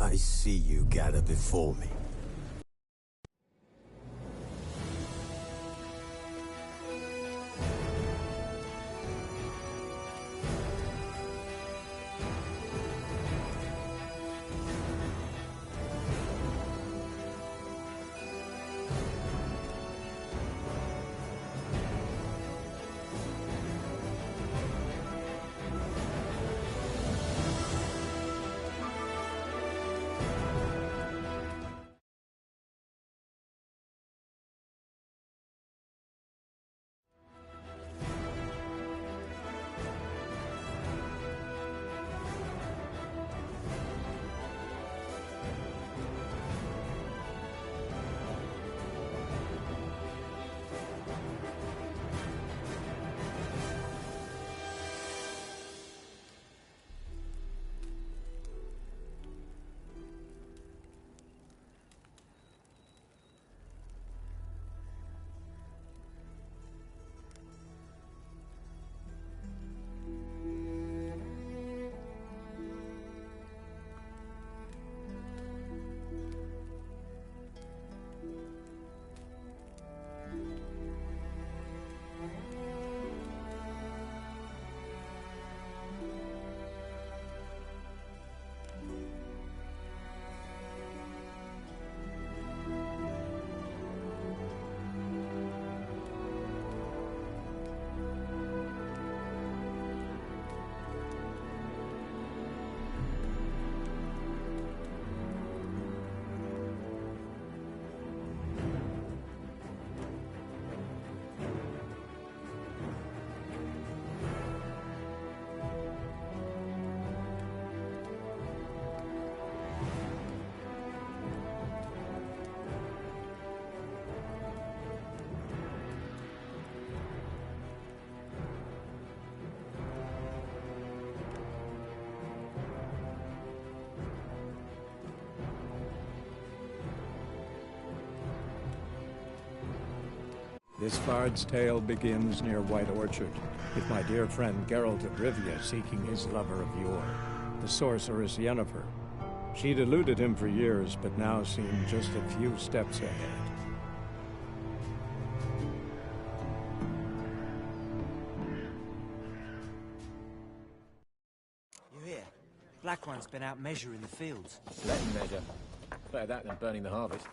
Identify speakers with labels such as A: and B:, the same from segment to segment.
A: I see you gather before me.
B: This bard's tale begins near White Orchard, with my dear friend Geralt of Rivia seeking his lover of yore, the sorceress Yennefer. She'd eluded him for years, but now seemed just a few steps ahead.
C: You hear? Black One's been out measuring the fields.
D: Let him measure. Better that than burning the harvest.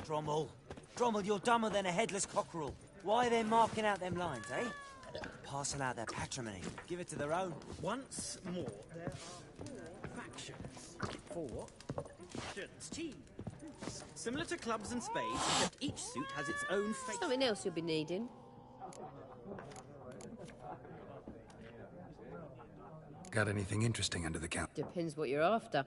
C: Drommel, you're dumber than a headless cockerel. Why are they marking out them lines, eh? Parcel out their patrimony. Give it to their own.
E: Once more, there are 4 factions. 4 teams. Similar to clubs and spades, except each suit has its own face.
F: Something else you'll be needing.
G: Got anything interesting under the cap?
F: Depends what you're after.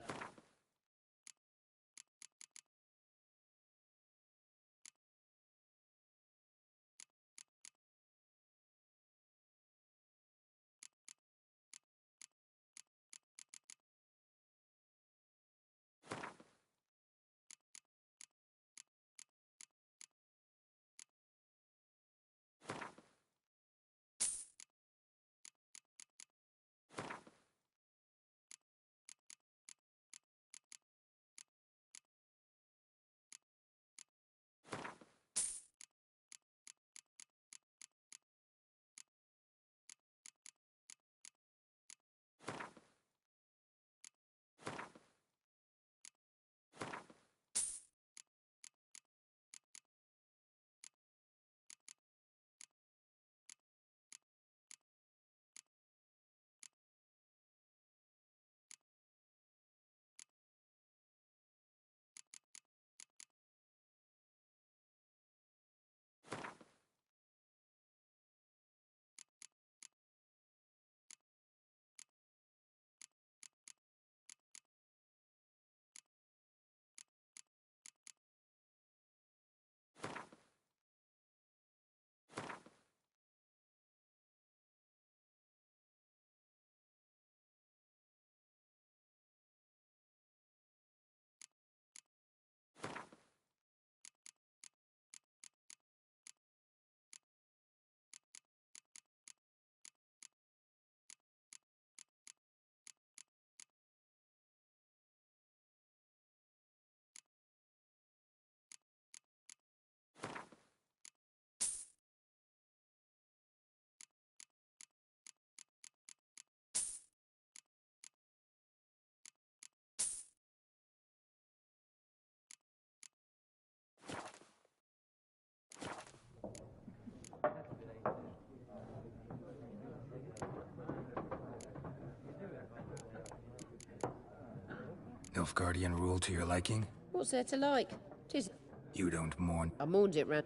G: Nilfgaardian rule to your liking?
F: What's there to like? Tis.
G: You don't mourn.
F: I mourned it round.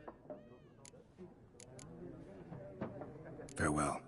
G: Farewell.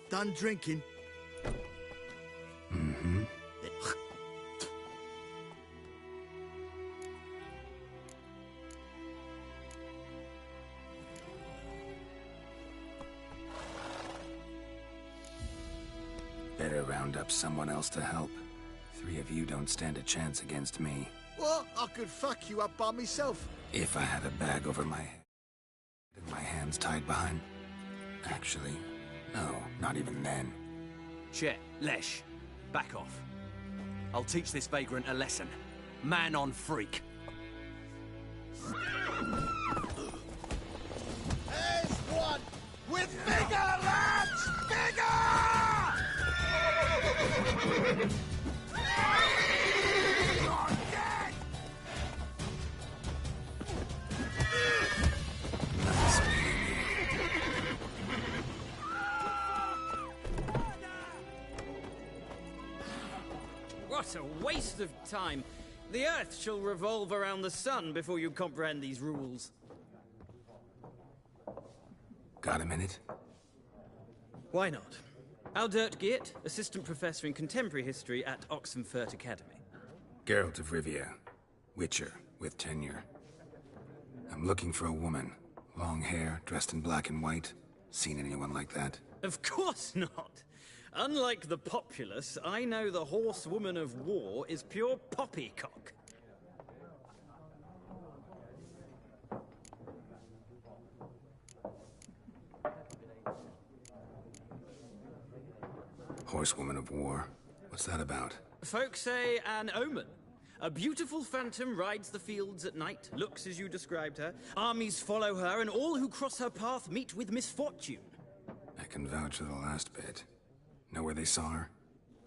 H: Done drinking?
G: Mm-hmm. Better round up someone else to help. 3 of you don't stand a chance against me.
H: What? I could fuck you up by myself.
G: If I had a bag over my head and my hands tied behind... Actually, no, not even then.
I: Chet, Lesh, back off. I'll teach this vagrant a lesson. Man on freak.
H: There's one! With vigor, lads! Vigor! You're dead!
G: Nice baby.
E: What a waste of time. The Earth shall revolve around the sun before you comprehend these rules.
G: Got a minute?
E: Why not? Aldert Geert, Assistant Professor in Contemporary History at Oxenfurt Academy.
G: Geralt of Rivia. Witcher, with tenure. I'm looking for a woman. Long hair, dressed in black and white. Seen anyone like that?
E: Of course not! Unlike the populace, I know the horsewoman of war is pure poppycock.
G: Horsewoman of war? What's that about?
E: Folks say an omen. A beautiful phantom rides the fields at night, looks as you described her. Armies follow her, and all who cross her path meet with misfortune.
G: I can vouch for the last bit. Know where they saw her?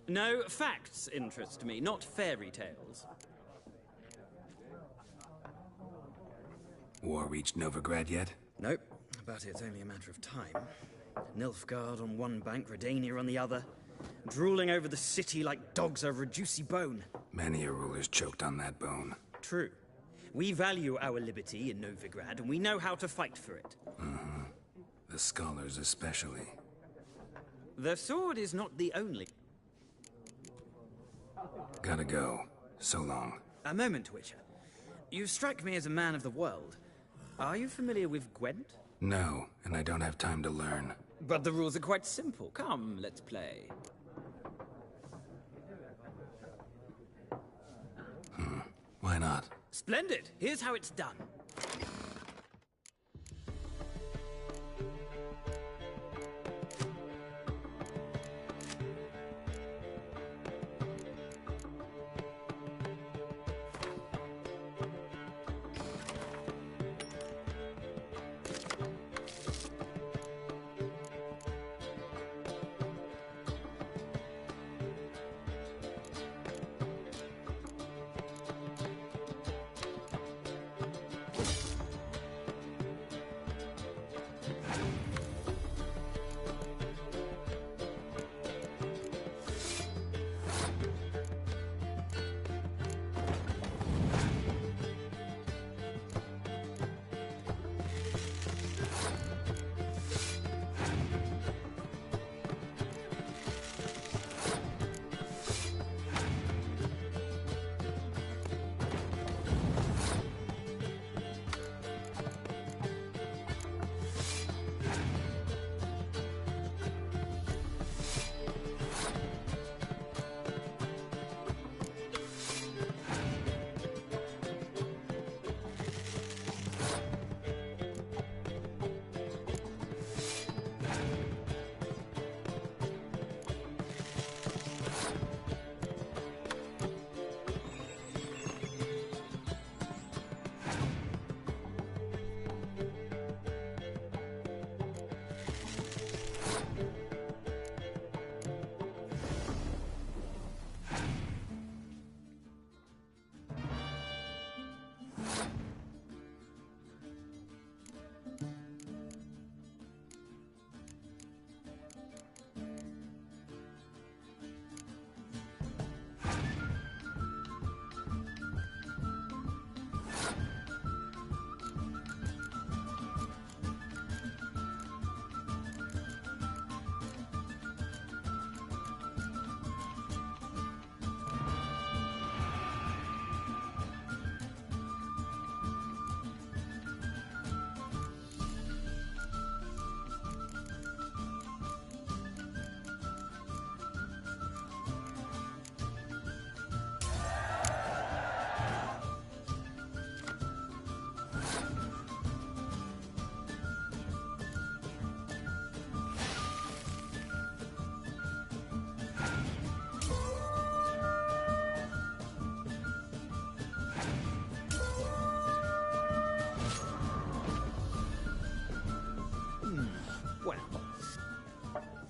E: No, facts interest me, not fairy tales.
G: War reached Novigrad yet?
E: Nope, but it's only a matter of time. Nilfgaard on one bank, Redania on the other. Drooling over the city like dogs over a juicy bone.
G: Many a ruler's choked on that bone.
E: True. We value our liberty in Novigrad, and we know how to fight for it.
G: The scholars especially.
E: The sword is not the only.
G: Gotta go. So long.
E: A moment, Witcher. You strike me as a man of the world. Are you familiar with Gwent?
G: No, and I don't have time to learn.
E: But the rules are quite simple. Come, let's play.
G: Why not?
E: Splendid! Here's how it's done.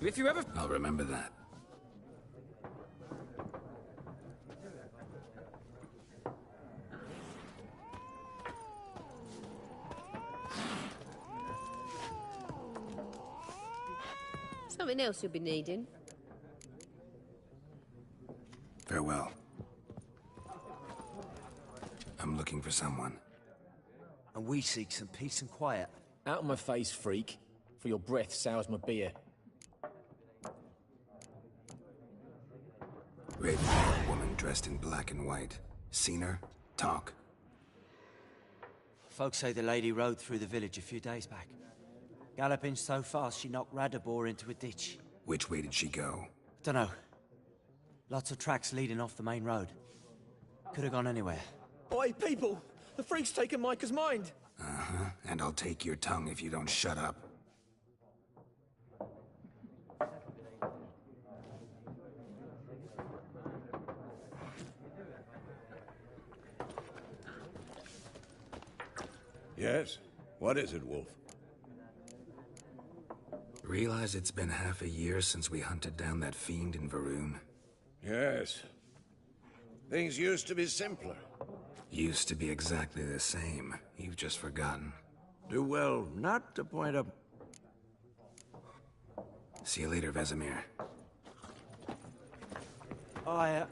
E: If you ever...
G: I'll remember that.
F: Something else you'll be needing.
G: Farewell. I'm looking for someone.
C: And we seek some peace and quiet.
D: Out of my face, freak. For your breath sours my beer.
G: Raven, woman dressed in black and white. Seen her? Talk.
C: Folks say the lady rode through the village a few days back. Galloping so fast she knocked Radabor into a ditch.
G: Which way did she go?
C: Dunno. Lots of tracks leading off the main road. Could have gone anywhere.
D: Oi, people! The freak's taken Micah's mind!
G: Uh-huh, and I'll take your tongue if you don't shut up.
J: Yes? What is it, Wolf?
G: Realize it's been half a year since we hunted down that fiend in Varun?
J: Yes. Things used to be simpler.
G: Used to be exactly the same. You've just forgotten.
J: Do well not to point up...
G: See you later, Vesemir.
C: I've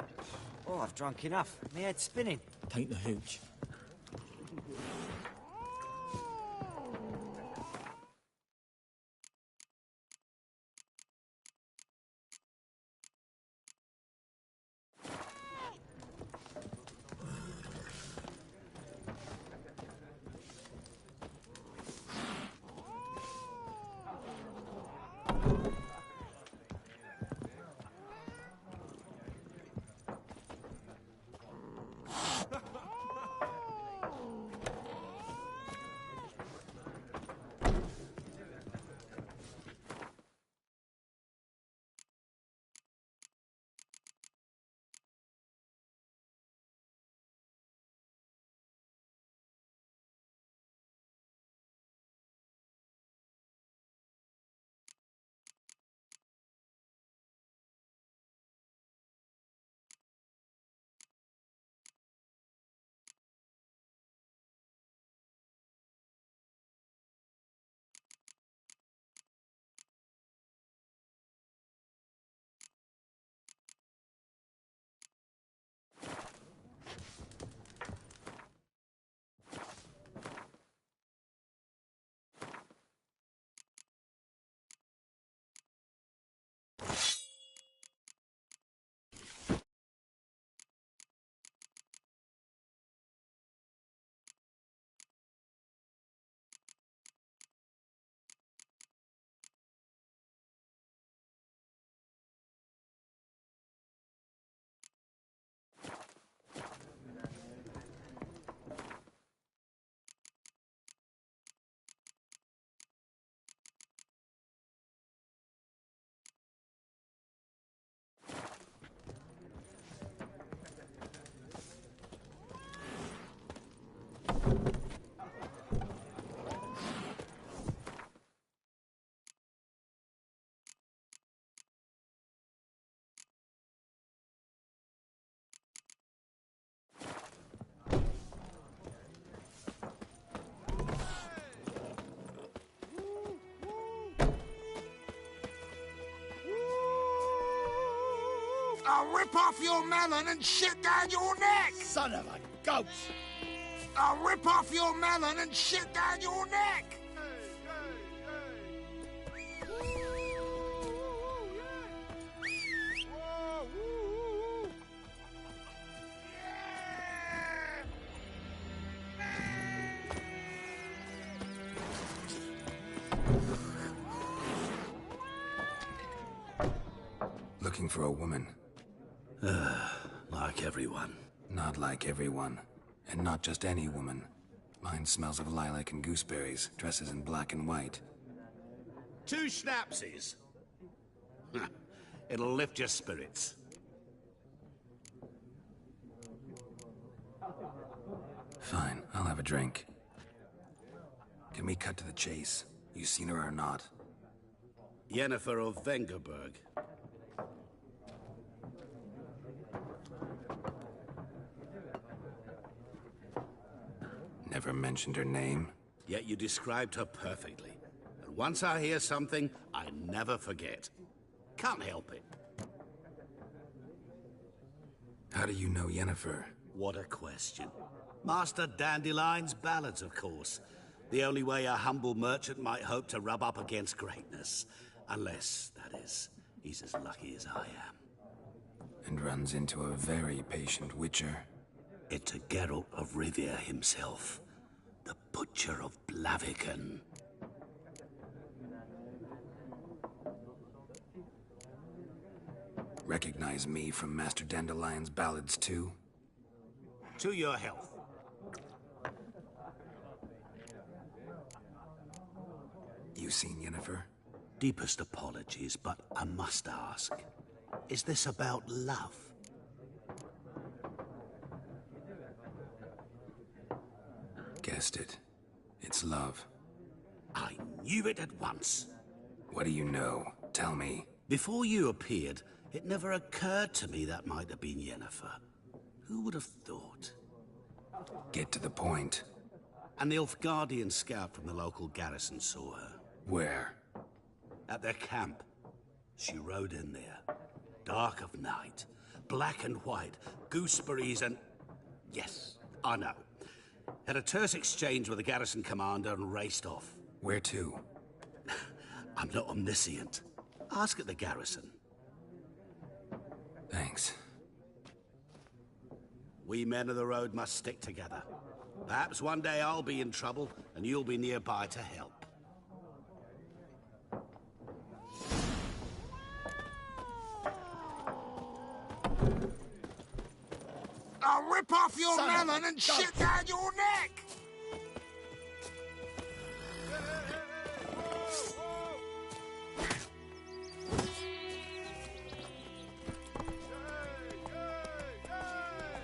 C: drunk enough. My head's spinning.
D: Tain't the hooch.
H: I'll rip off your melon and shit down your neck!
E: Son of a goat!
H: I'll rip off your melon and shit down your neck!
G: Looking for a woman.
A: Like everyone.
G: Not like everyone. And not just any woman. Mine smells of lilac and gooseberries, dresses in black and white.
A: 2 schnapsies. It'll lift your spirits.
G: Fine, I'll have a drink. Can we cut to the chase? You seen her or not?
A: Yennefer of Vengerberg.
G: Never mentioned her name.
A: Yet you described her perfectly. And once I hear something, I never forget. Can't help it.
G: How do you know Yennefer?
A: What a question. Master Dandelion's ballads, of course. The only way a humble merchant might hope to rub up against greatness. Unless, that is, he's as lucky as I am.
G: And runs into a very patient witcher.
A: It's a Geralt of Rivia himself. The Butcher of Blaviken.
G: Recognize me from Master Dandelion's ballads, too?
A: To your health.
G: You seen Yennefer?
A: Deepest apologies, but I must ask. Is this about love?
G: Guessed it. It's love.
A: I knew it at once.
G: What do you know? Tell me.
A: Before you appeared, it never occurred to me that might have been Yennefer. Who would have thought?
G: Get to the point.
A: An Nilfgaardian scout from the local garrison saw her.
G: Where?
A: At their camp. She rode in there. Dark of night. Black and white. Gooseberries and... Yes, I know. Had a terse exchange with the garrison commander and raced off.
G: Where to?
A: I'm not omniscient. Ask at the garrison.
G: Thanks.
A: We men of the road must stick together. Perhaps one day I'll be in trouble, and you'll be nearby to help.
H: I'll rip off your melon and shit down your neck!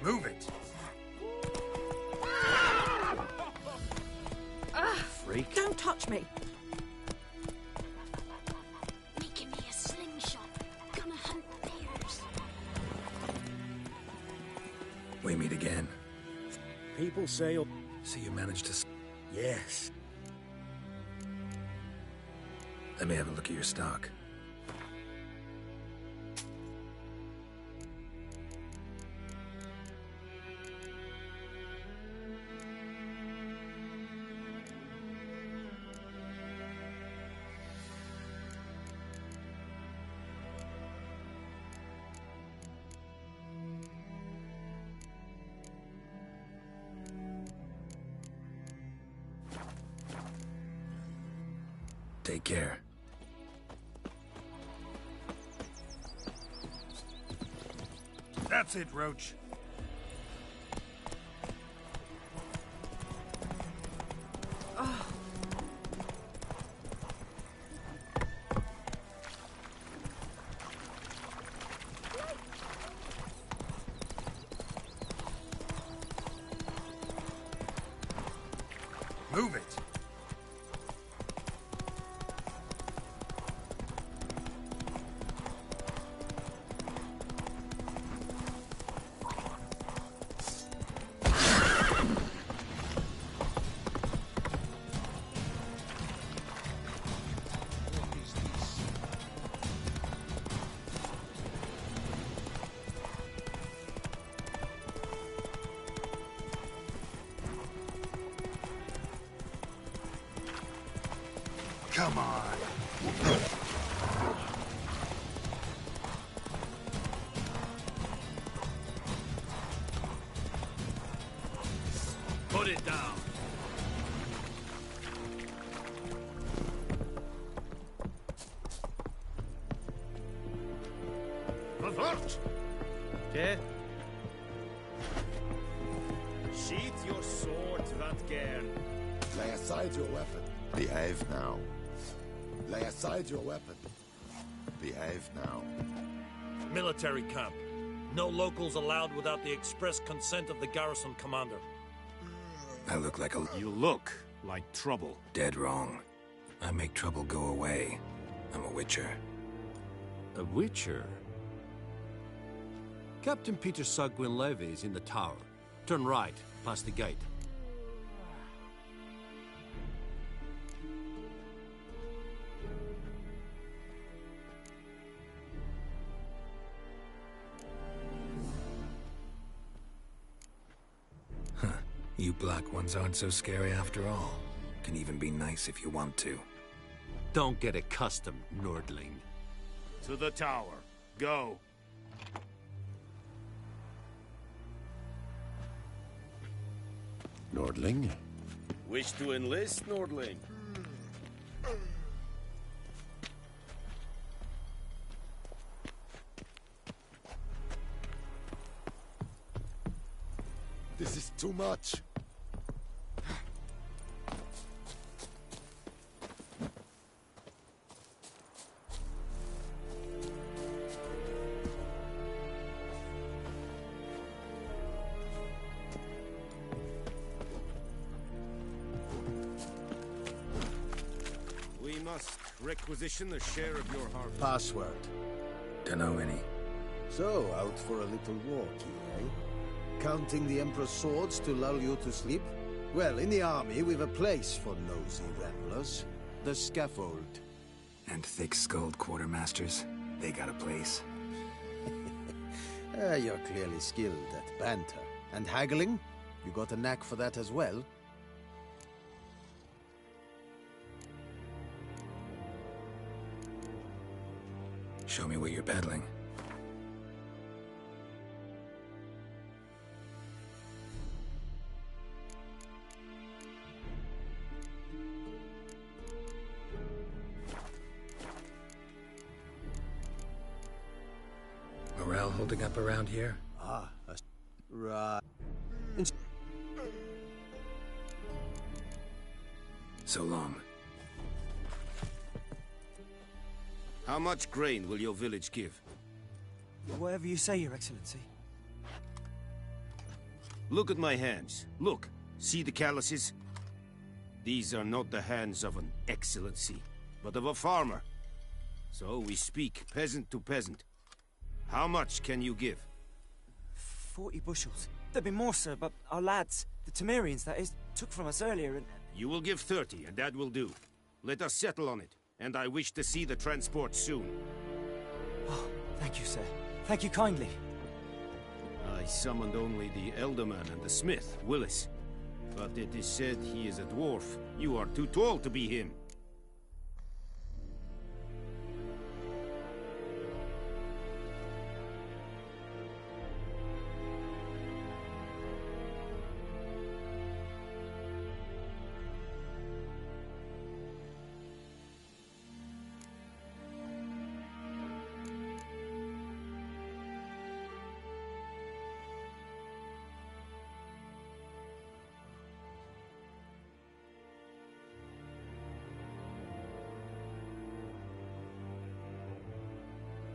J: Move it!
A: Freak.
K: Don't touch me!
L: Making me a slingshot. Gonna hunt bears.
G: We meet again.
B: People say...
G: So you managed to...
B: Yes.
G: Let me have a look at your stock. Take care.
J: That's it, Roach. Move it. Come on.
I: Put it down.
J: Avert!
E: Okay. Sheath your sword, Vatgern.
M: Lay aside your weapon. Behave now. Lay aside your weapon. Behave now.
N: Military camp. No locals allowed without the express consent of the garrison commander.
G: I look like a...
J: You look like trouble.
G: Dead wrong. I make trouble go away. I'm a witcher.
I: A witcher? Captain Peter Sagwin Levy is in the tower. Turn right, past the gate.
G: You black ones aren't so scary after all. Can even be nice if you want to.
I: Don't get accustomed, Nordling.
J: To the tower. Go.
M: Nordling?
O: Wish to enlist, Nordling?
M: This is too much.
O: We must requisition a share of your harvest.
K: Password.
G: Dunno any.
K: So, out for a little walkie, eh? Counting the Emperor's swords to lull you to sleep? Well, in the army, we've a place for nosy ramblers. The scaffold.
G: And thick-skulled quartermasters, they got a place.
K: You're clearly skilled at banter. And haggling? You got a knack for that as well?
G: Show me what you're peddling. Morale holding up around here?
K: Ah, right.
G: So long.
O: How much grain will your village give?
C: Whatever you say, Your Excellency.
O: Look at my hands. Look. See the calluses? These are not the hands of an excellency, but of a farmer. So we speak peasant to peasant. How much can you give?
C: 40 bushels. There'd be more, sir, but our lads, the Temerians, that is, took from us earlier and...
O: You will give 30, and that will do. Let us settle on it, and I wish to see the transport soon.
C: Oh, thank you, sir. Thank you kindly.
O: I summoned only the Elderman and the smith, Willis. But it is said he is a dwarf. You are too tall to be him.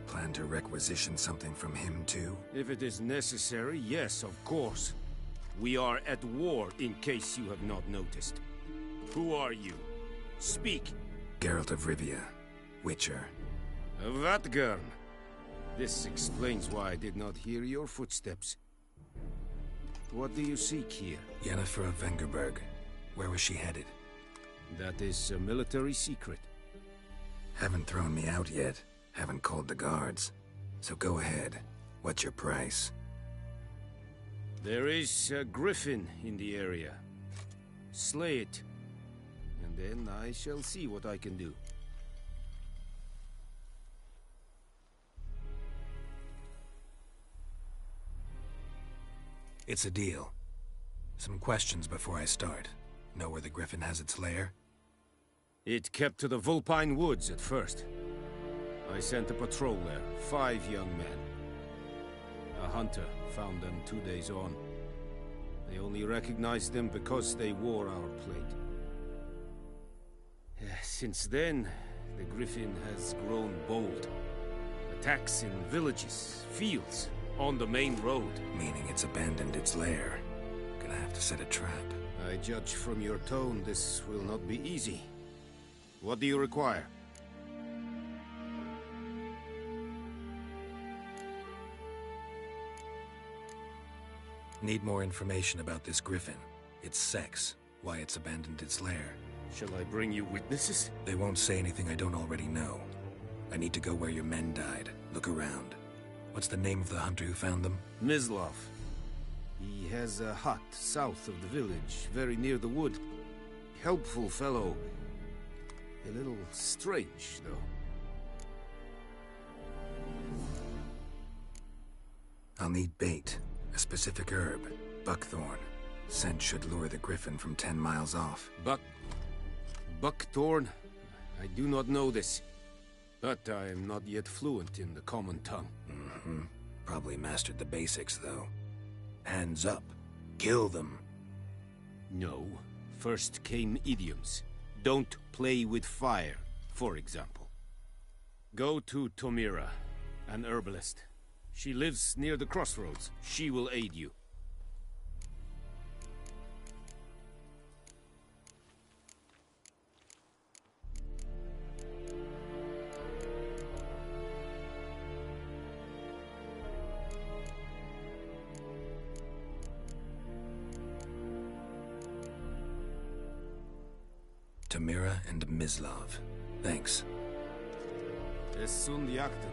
G: Plan to requisition something from him, too?
O: If it is necessary, yes, of course. We are at war, in case you have not noticed. Who are you? Speak!
G: Geralt of Rivia, Witcher.
O: Vatgern! This explains why I did not hear your footsteps. What do you seek here?
G: Yennefer of Vengerberg. Where was she headed?
O: That is a military secret.
G: Haven't thrown me out yet. Haven't called the guards. So go ahead. What's your price?
O: There is a griffin in the area. Slay it. And then I shall see what I can do.
G: It's a deal. Some questions before I start. Know where the griffin has its lair?
O: It kept to the Vulpine Woods at first. I sent a patrol there, 5 young men. A hunter found them 2 days on. They only recognized them because they wore our plate. Since then, the griffin has grown bold. Attacks in villages, fields, on the main road.
G: Meaning it's abandoned its lair. Gonna have to set a trap.
O: I judge from your tone this will not be easy. What do you require?
G: Need more information about this griffin. Its sex, why it's abandoned its lair.
O: Shall I bring you witnesses?
G: They won't say anything I don't already know. I need to go where your men died. Look around. What's the name of the hunter who found them?
O: Mislov. He has a hut south of the village, very near the wood. Helpful fellow. A little strange, though.
G: I'll need bait. A specific herb. Buckthorn. Scent should lure the griffin from 10 miles off.
O: Buckthorn? I do not know this. But I am not yet fluent in the common tongue.
G: Mm-hmm. Probably mastered the basics, though. Hands up. kill them.
O: No. First came idioms. Don't play with fire, for example. Go to Tomira, an herbalist. She lives near the crossroads. She will aid you.
G: Tamira and Mislav. Thanks.
O: Es sunt jagten.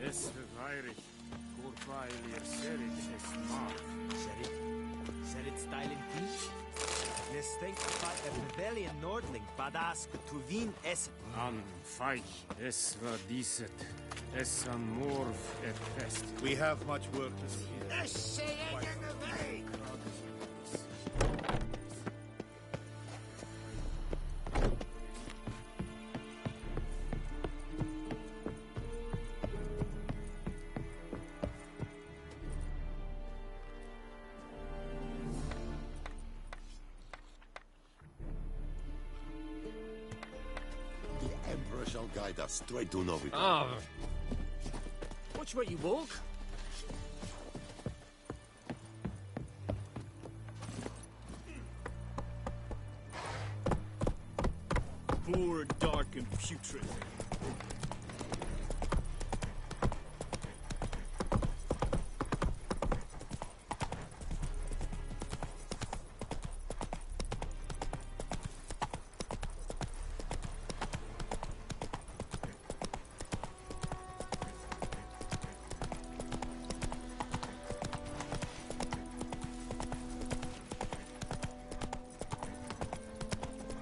O: Es verweirig. Kurpailir serit es marv.
C: Serit styling beach? Let's think about a Pavilion Nordling, Badask to Wien es.
O: An feich. Es war diset. Es an morv et pest.
J: We have much work to do here.
M: The Emperor shall guide us straight to Novigrad.
N: Ah! Watch where you walk.
J: Poor, dark, and putrid.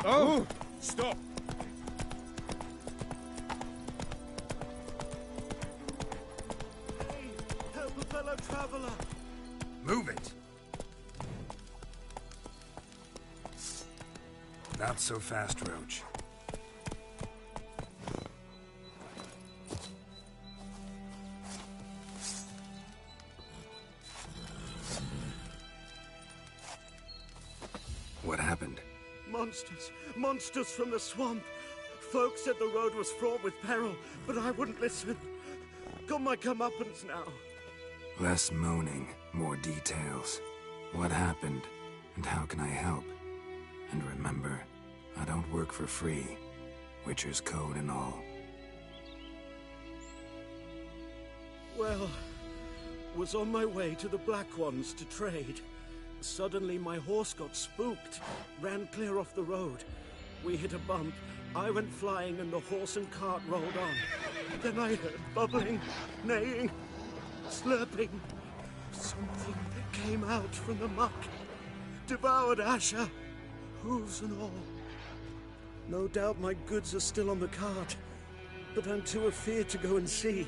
O: Oh! Stop!
K: Hey, help a fellow traveler!
G: Move it! Not so fast, Roach. What happened?
K: Monsters! Monsters from the swamp! Folk said the road was fraught with peril, but I wouldn't listen. Got my comeuppance now.
G: Less moaning, more details. What happened, and how can I help? And remember, I don't work for free. Witcher's code and all.
K: Well, was on my way to the Black Ones to trade. Suddenly my horse got spooked, ran clear off the road. We hit a bump, I went flying and the horse and cart rolled on. Then I heard bubbling, neighing, slurping. Something came out from the muck, devoured Asher, hooves and all. No doubt my goods are still on the cart, but I'm too afeard to go and see.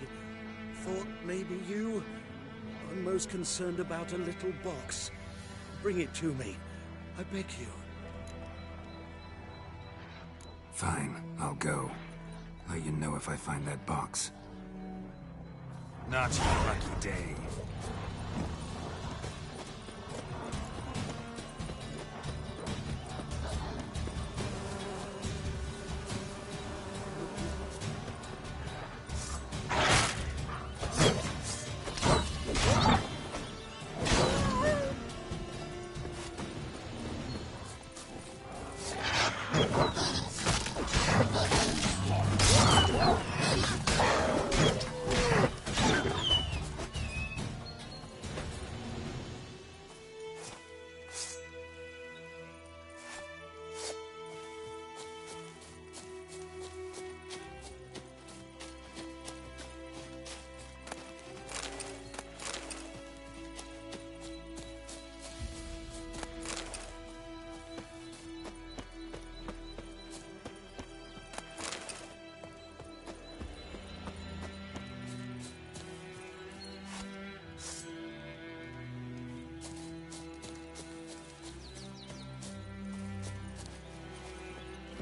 K: Thought maybe you. I'm most concerned about a little box. Bring it to me. I beg you.
G: Fine, I'll go. Let you know if I find that box. Not your lucky day.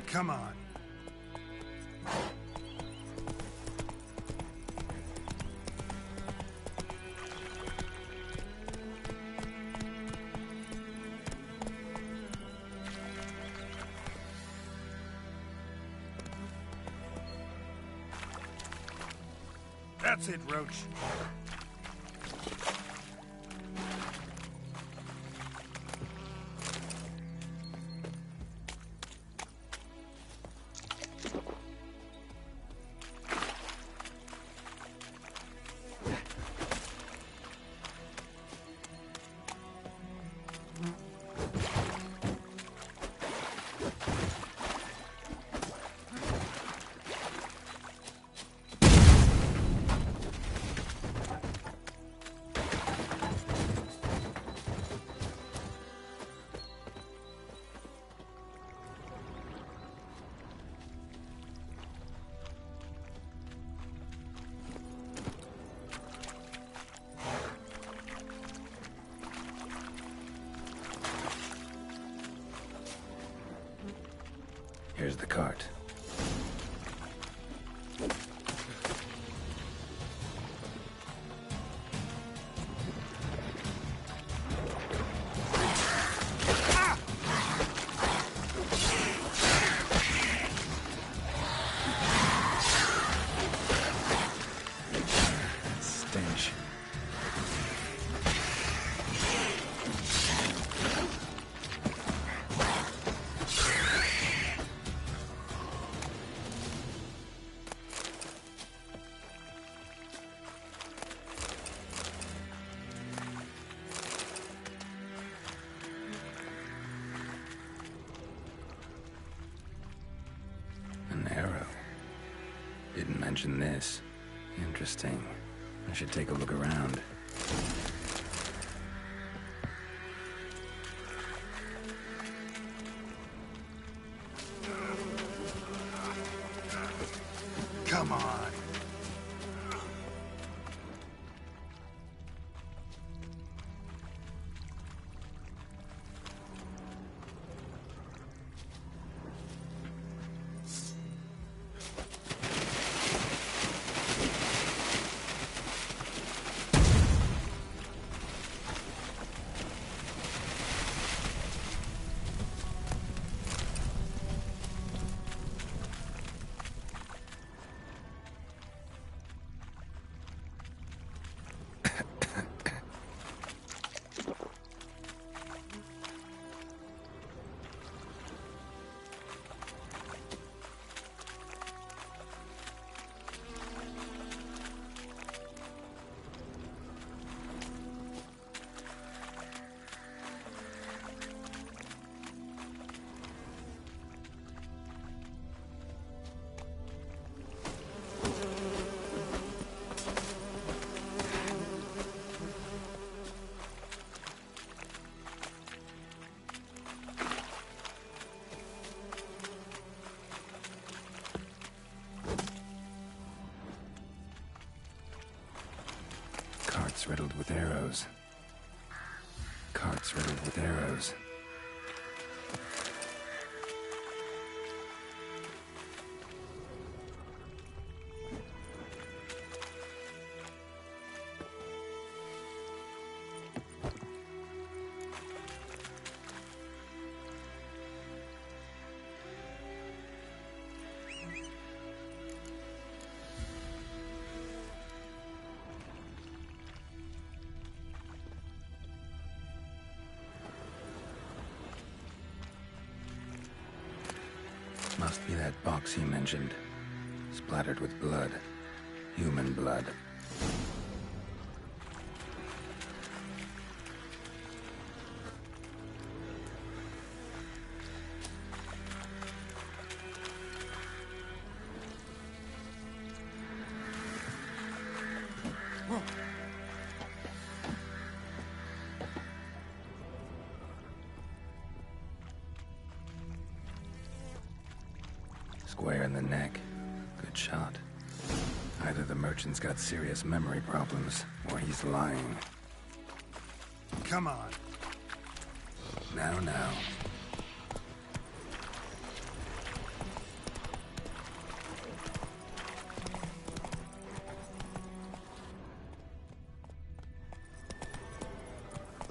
G: Come on.
J: That's it, Roach.
G: Here's the cart. Stench. An arrow. Didn't mention this. Interesting. I should take a look around.
J: Come on.
G: Carts riddled with arrows. Carts riddled with arrows. Must be that box he mentioned. Splattered with blood. Human blood. Square in the neck. Good shot. Either the merchant's got serious memory problems, or he's lying.
J: Come on.
G: Now.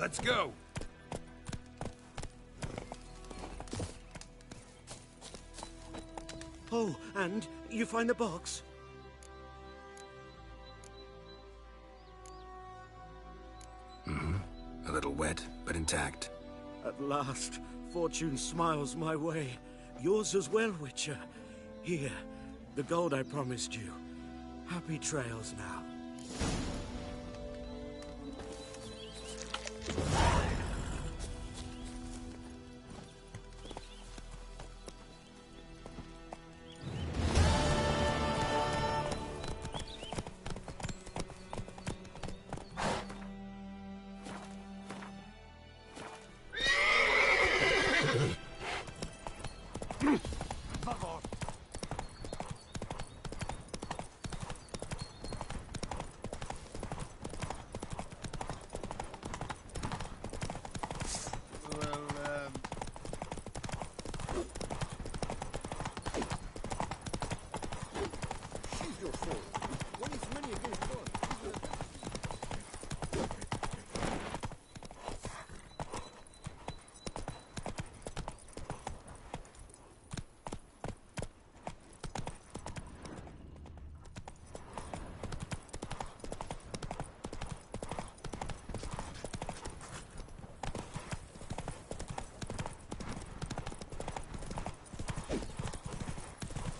J: Let's go.
K: Oh, and you find the box?
G: Mm-hmm. A little wet, but intact.
K: At last, fortune smiles my way. Yours as well, Witcher. Here, the gold I promised you. Happy trails now.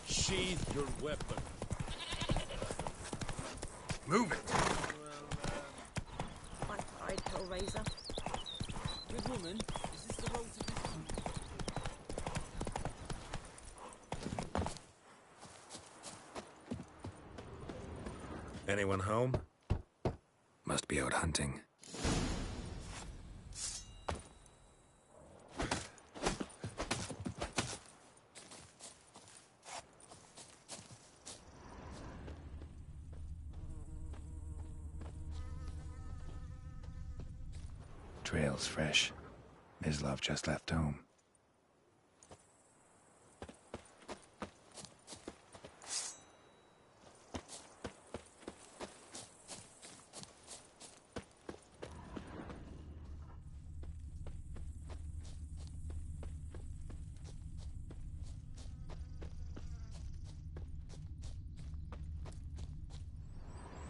N: Sheath your weapon.
J: Move it.
P: I'd Hellraiser.
C: Good woman, is this the road to
J: Anyone home?
G: Must be out hunting. Trail's fresh. Mislav just left home.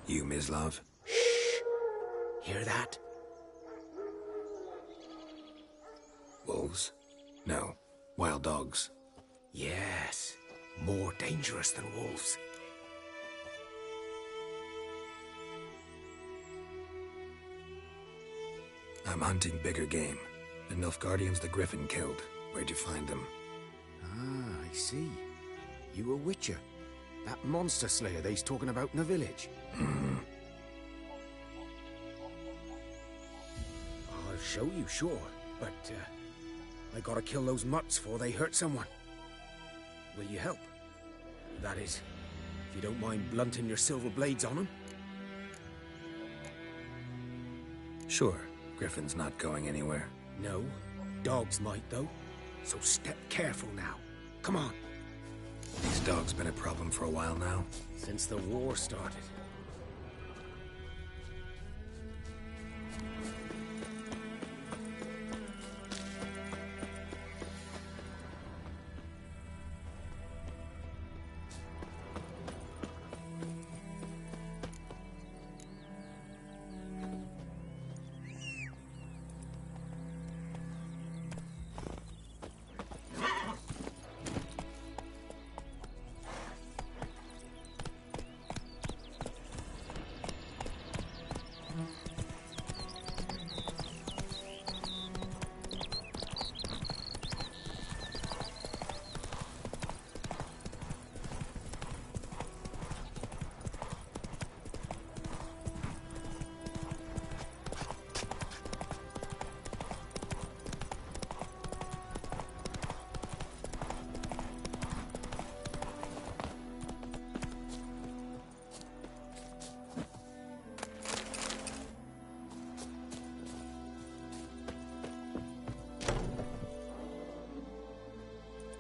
G: You, Mislav?
A: Hear that?
G: Wolves? No. Wild dogs.
A: Yes. More dangerous than wolves.
G: I'm hunting bigger game. The Nilfgaardians the Griffin killed. Where'd you find them?
A: Ah, I see. You a witcher. That monster slayer they's talking about in the village. I'll show you, sure. But, I gotta kill those mutts before they hurt someone. Will you help? That is, if you don't mind blunting your silver blades on them.
G: Sure. Griffin's not going anywhere.
A: No. Dogs might, though. So step careful now. Come on.
G: These dogs been a problem for a while now.
A: Since the war started.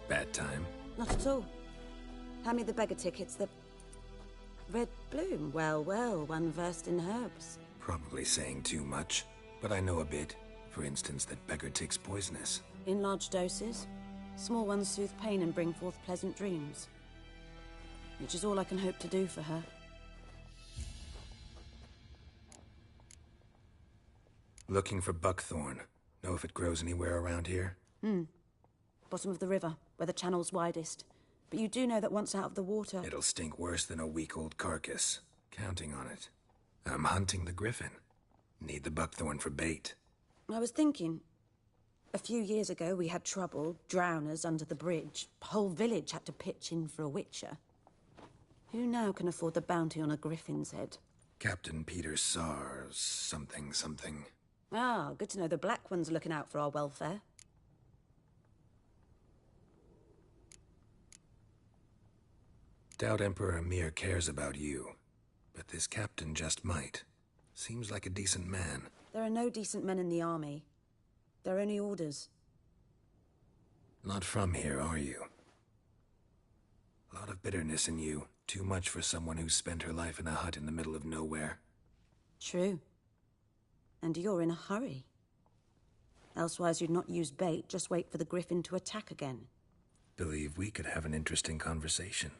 G: Bad time?
P: Not at all. Hand me the beggar tickets, the... Red bloom. Well, well, one versed in herbs.
G: Probably saying too much. but I know a bit. For instance, that beggar tick's poisonous.
P: In large doses. Small ones soothe pain and bring forth pleasant dreams. Which is all I can hope to do for her.
G: Looking for buckthorn. Know if it grows anywhere around here?
P: Bottom of the river, where the channel's widest. But you do know that once out of the water...
G: It'll stink worse than a week-old carcass. Counting on it. I'm hunting the griffin. Need the buckthorn for bait.
P: I was thinking... A few years ago, we had trouble, drowners under the bridge. Whole village had to pitch in for a witcher. Who now can afford the bounty on a griffin's head?
G: Captain Peter Sars, something.
P: Ah, good to know the Black One's looking out for our welfare.
G: Doubt Emperor Amir cares about you, but this captain just might. Seems like a decent man.
P: There are no decent men in the army. They're only orders.
G: Not from here, are you? A lot of bitterness in you. Too much for someone who's spent her life in a hut in the middle of nowhere.
P: True. And you're in a hurry. Elsewise you'd not use bait, just wait for the griffin to attack again.
G: Believe we could have an interesting conversation.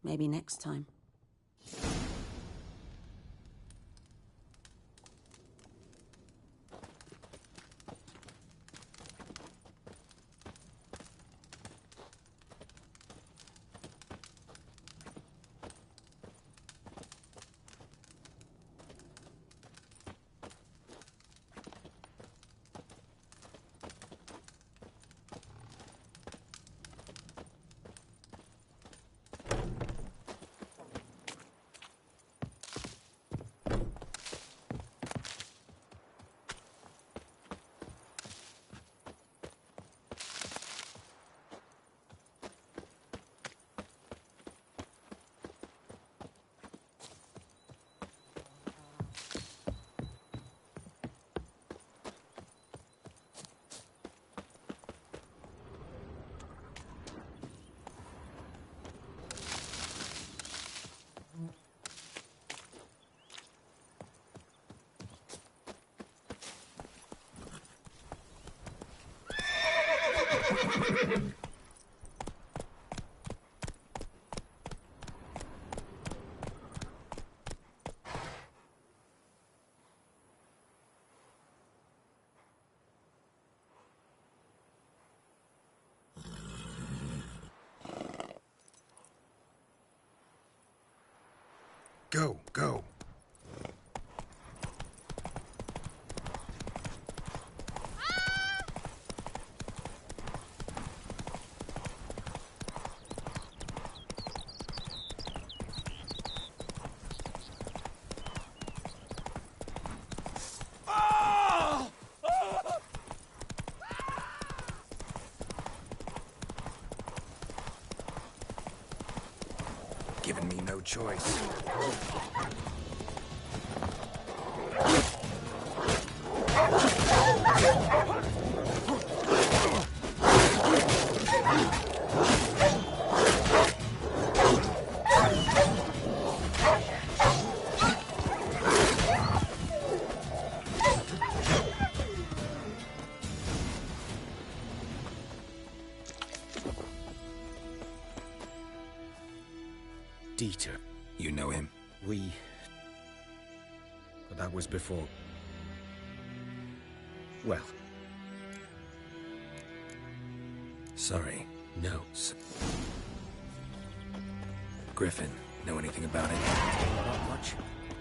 P: Maybe next time.
G: Go. Giving me no choice.
O: Dieter.
G: You know him?
O: But that was before... Well...
G: Sorry.
O: No.
G: Griffin, know anything about it?
O: Not much.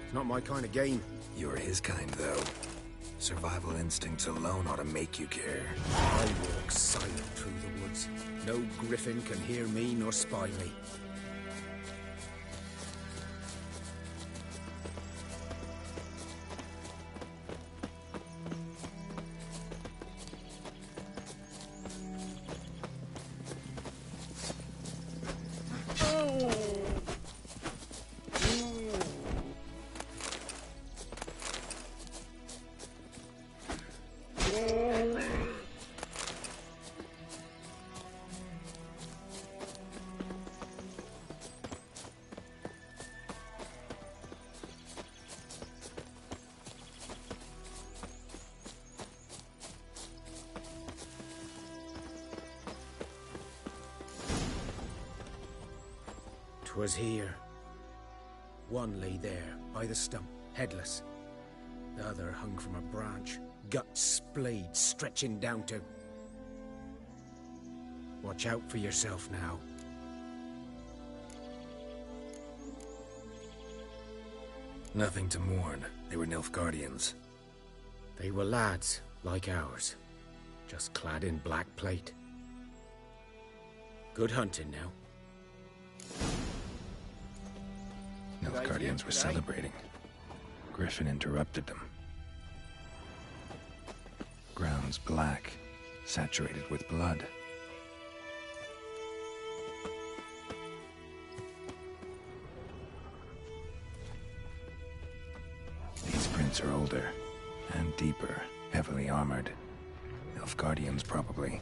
O: It's not my kind of game.
G: You're his kind, though. Survival instincts alone ought to make you care.
O: I walk silent through the woods. No griffin can hear me nor spy me. 'Twas here. One lay there, by the stump, headless. The other hung from a branch, guts splayed, stretching down to... Watch out for yourself now.
G: Nothing to mourn. They were Nilfgaardians.
O: They were lads, like ours, just clad in black plate. Good hunting now.
G: Nilfgaardians were celebrating. Griffin interrupted them. Ground's black, saturated with blood. These prints are older and deeper, heavily armored. Nilfgaardians, probably.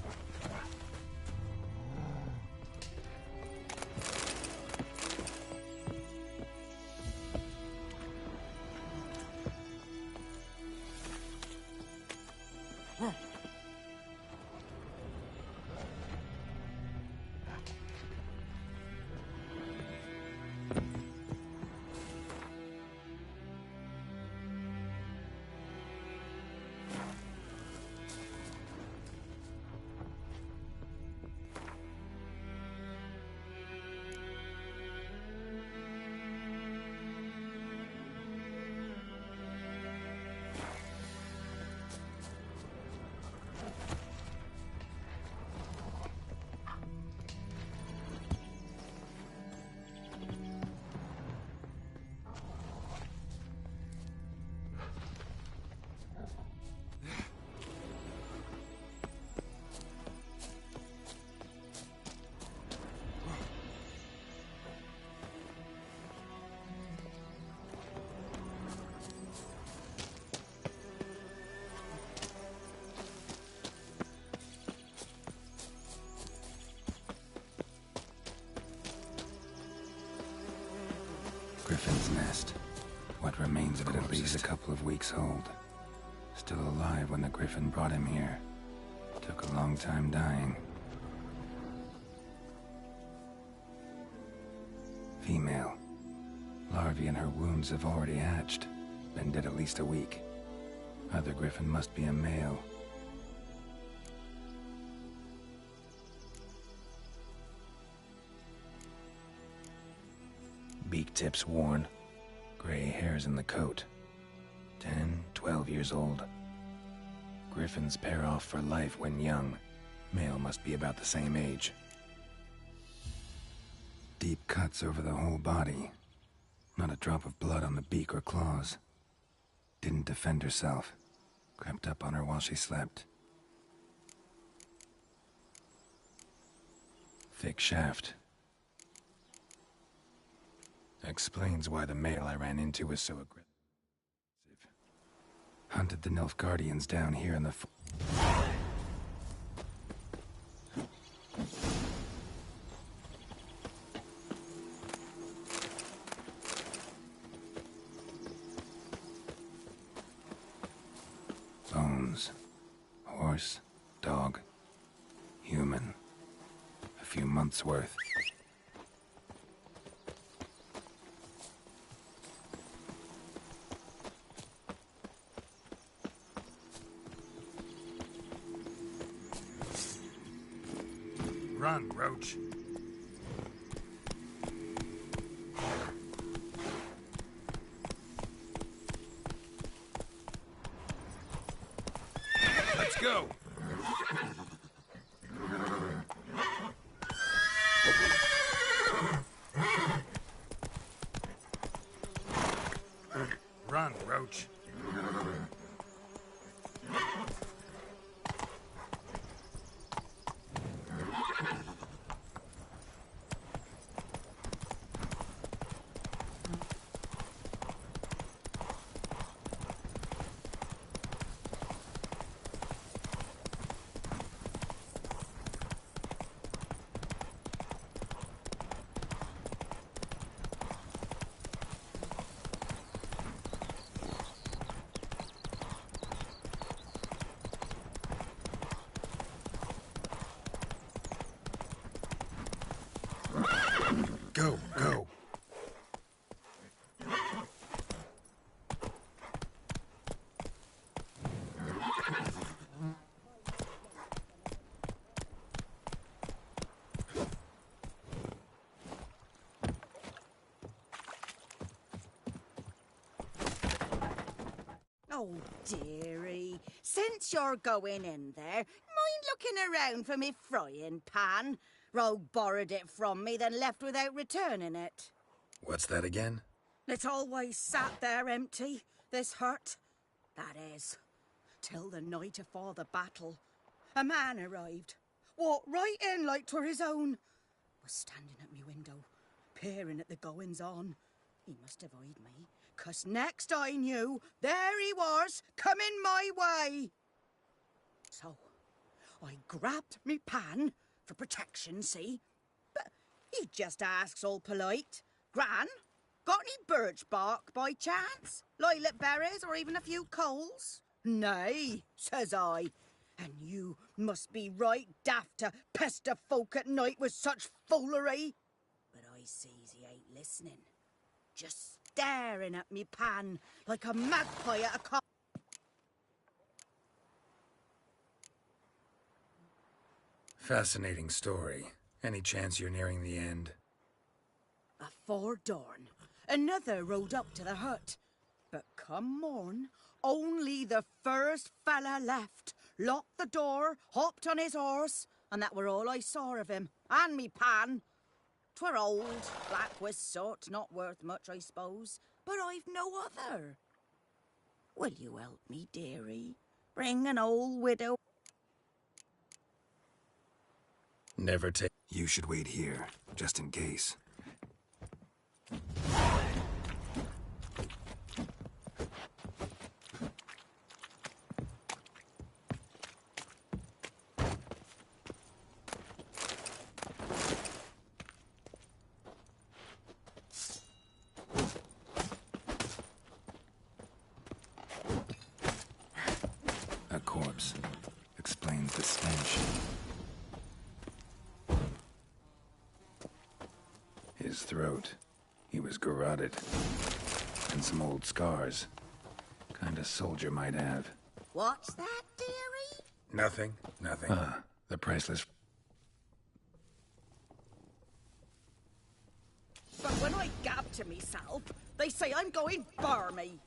G: Griffin's nest. What remains of it at least a couple of weeks old. Still alive when the Griffin brought him here. Took a long time dying. Female. Larvae in her wounds have already hatched. Been dead at least a week. Other Griffin must be a male. Beak tips worn. Gray hairs in the coat. 10, 12 years old. Griffins pair off for life when young. Male must be about the same age. Deep cuts over the whole body. Not a drop of blood on the beak or claws. Didn't defend herself. Crept up on her while she slept. Thick shaft. Explains why the male I ran into was so aggressive. Hunted the Nilfgaardians down here in the... Bones. Horse, dog, human. A few months' worth.
J: Run, Roach. Let's go. Run, Roach.
G: Go, go.
Q: Oh, dearie, since you're going in there, mind looking around for me frying pan? Rogue borrowed it from me, then left without returning it.
G: What's that again?
Q: It's always sat there empty, this hut. That is, till the night afore the battle. A man arrived, walked right in like 'twere his own. Was standing at me window, peering at the goings-on. He must have eyed me, 'cause next I knew, there he was, coming my way. So, I grabbed me pan, for protection, see? But he just asks all polite, Gran, got any birch bark by chance? Lilac berries or even a few coals? Nay, says I. And you must be right daft to pester folk at night with such foolery. But I sees he ain't listening. Just staring at me pan like a magpie at a cock.
G: Fascinating story. Any chance you're nearing the end?
Q: Afore dawn, another rode up to the hut. But come morn, only the first fella left, locked the door, hopped on his horse, and that were all I saw of him, and me pan. 'Twere old, black-wist sort, not worth much, I suppose, but I've no other. Will you help me, dearie? Bring an old widow.
G: Never take. You should wait here, just in case. A corpse. Explains the stench. His throat. He was garroted. And some old scars. Kinda soldier might have.
Q: What's that, dearie?
G: Nothing. Nothing. The priceless...
Q: But when I gab to myself, they say I'm going barmy.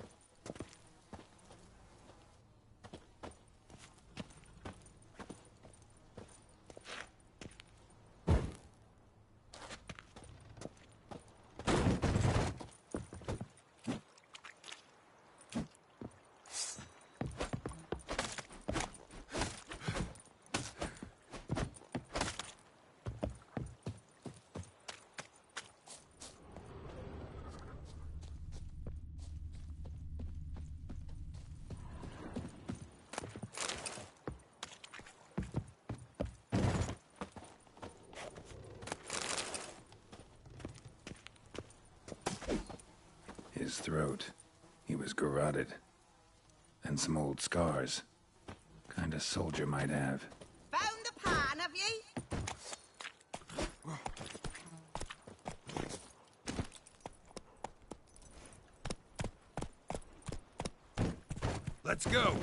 G: His throat. He was garroted. And some old scars. Kinda soldier might have.
Q: Found the pan, have ye?
O: Let's go!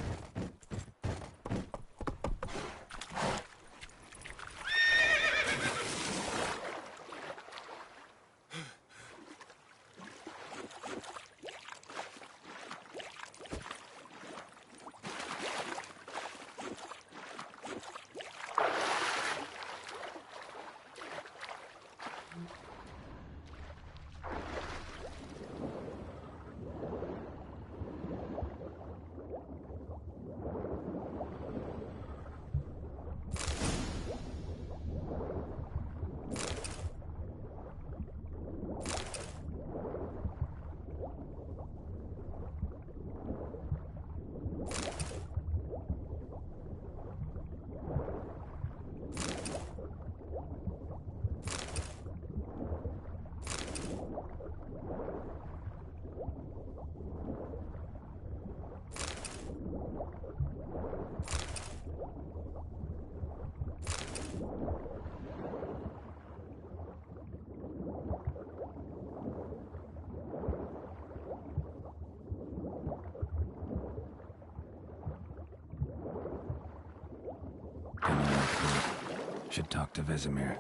G: Should talk to Vesemir.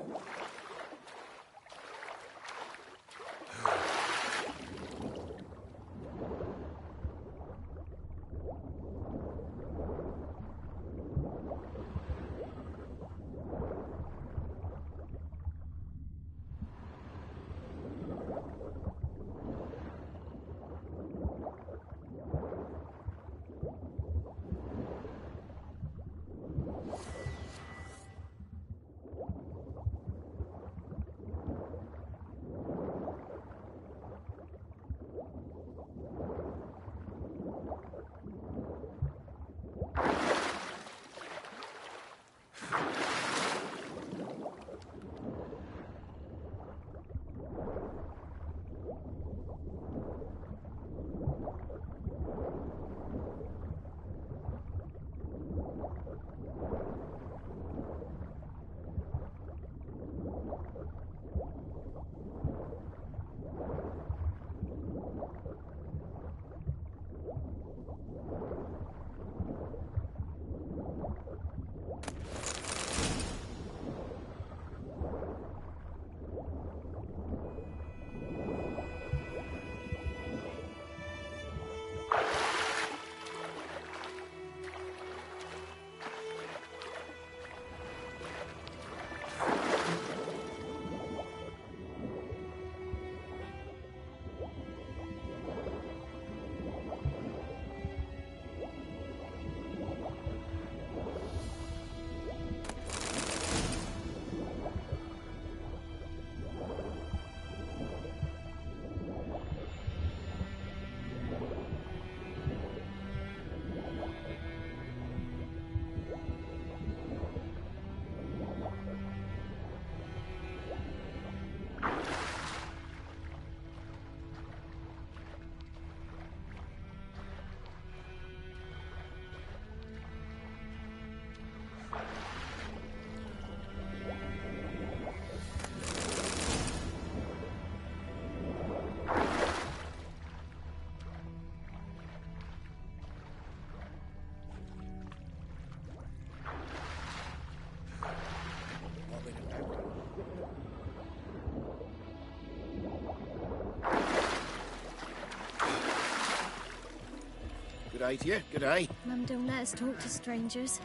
J: Good day to you. Good day.
L: Mum don't let us talk to strangers.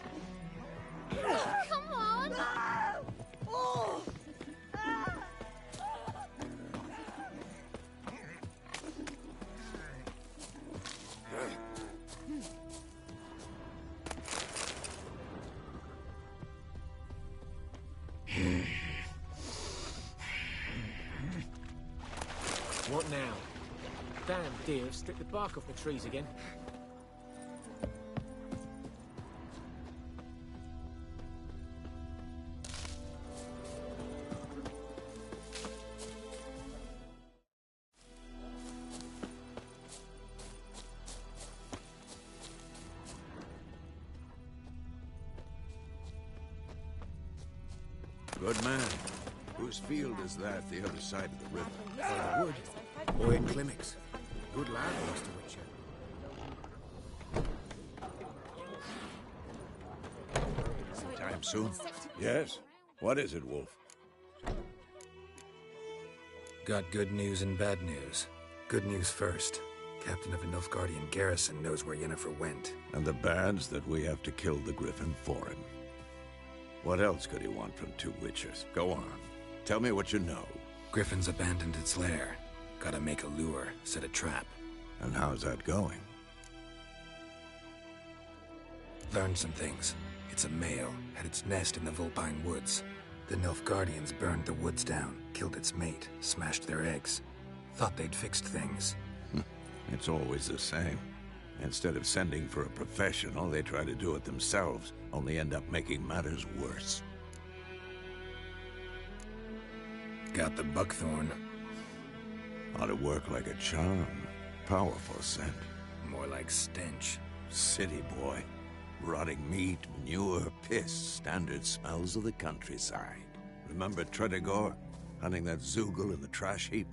L: Come on!
D: What now? Damn deer have stripped the bark off the trees again.
J: Good man. Whose field is that the other side of the river?
G: For the wood. Boyd Climmix. Good lad, Master Witcher.
J: Time soon? Yes. What is it, Wolf?
G: Got good news and bad news. Good news first. Captain of a Nilfgaardian garrison knows where Yennefer went.
J: And the bad's that we have to kill the Griffin for him. What else could he want from two witchers? Go on. Tell me what you know.
G: Griffin's abandoned its lair. Gotta make a lure, set a trap.
J: And how's that going?
G: Learned some things. It's a male, had its nest in the Vulpine Woods. The Nilfgaardians burned the woods down, killed its mate, smashed their eggs. Thought they'd fixed things.
J: It's always the same. Instead of sending for a professional, they try to do it themselves, only end up making matters worse.
G: Got the buckthorn.
J: Ought to work like a charm. Powerful scent.
G: More like stench.
J: City boy. Rotting meat, manure, piss, standard smells of the countryside. Remember Tredegor? Hunting that Zoogle in the trash heap?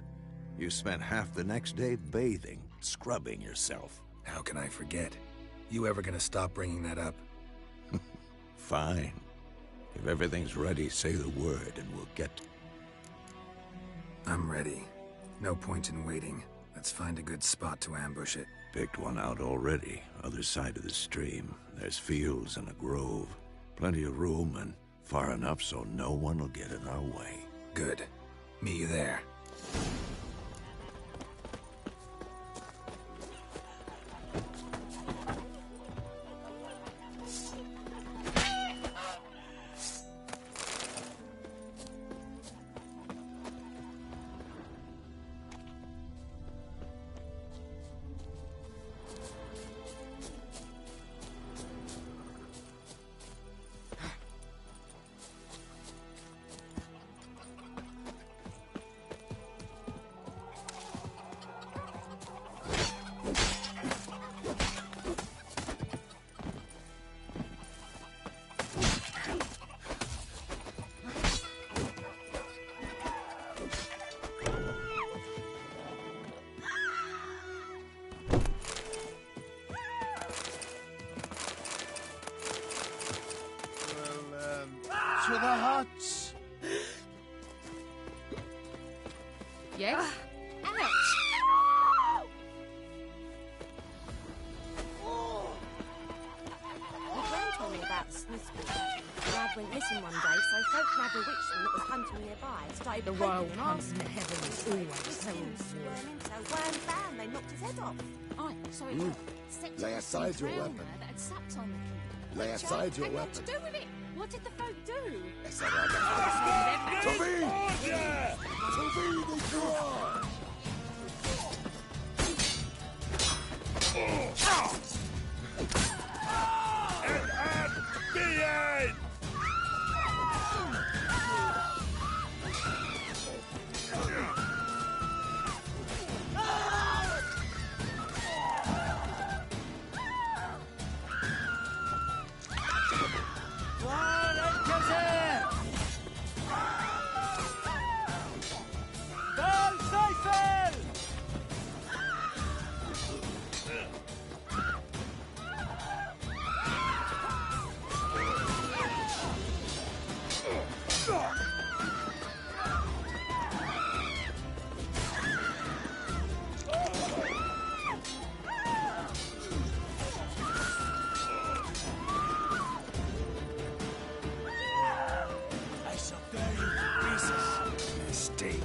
J: You spent half the next day bathing, scrubbing yourself.
G: How can I forget? You ever gonna stop bringing that up?
J: Fine. If everything's ready, say the word and we'll get...
G: I'm ready. No point in waiting. Let's find a good spot to ambush it.
J: Picked one out already. Other side of the stream. There's fields and a grove. Plenty of room and far enough so no one will get in our way.
G: Good. Meet you there.
H: To the huts!
L: Yes? Ouch!
P: My friend told me about the Smiths business. Lad went missing one day, so folk grabbed a witchman that was hunting nearby. Started
L: The
P: poking
L: wild
P: him
L: hunt
P: asking
L: in the heavens always tells you.
P: So wham bam, they knocked his head off.
L: Aye, so it set
M: Lay aside your
L: drowned
M: weapon.
L: her that had sapped on the kid.
M: Lay
L: Witcher
M: aside your
L: had
M: weapon.
L: What to do with it? What did the folk do?
M: Esa raga. To be! To be destroyed!
N: Behave!
G: Mistake.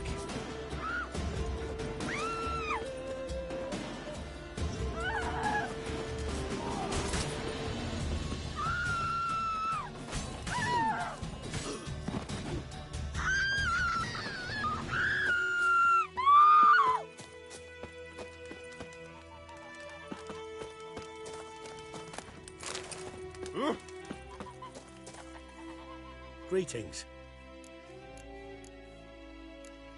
K: Greetings.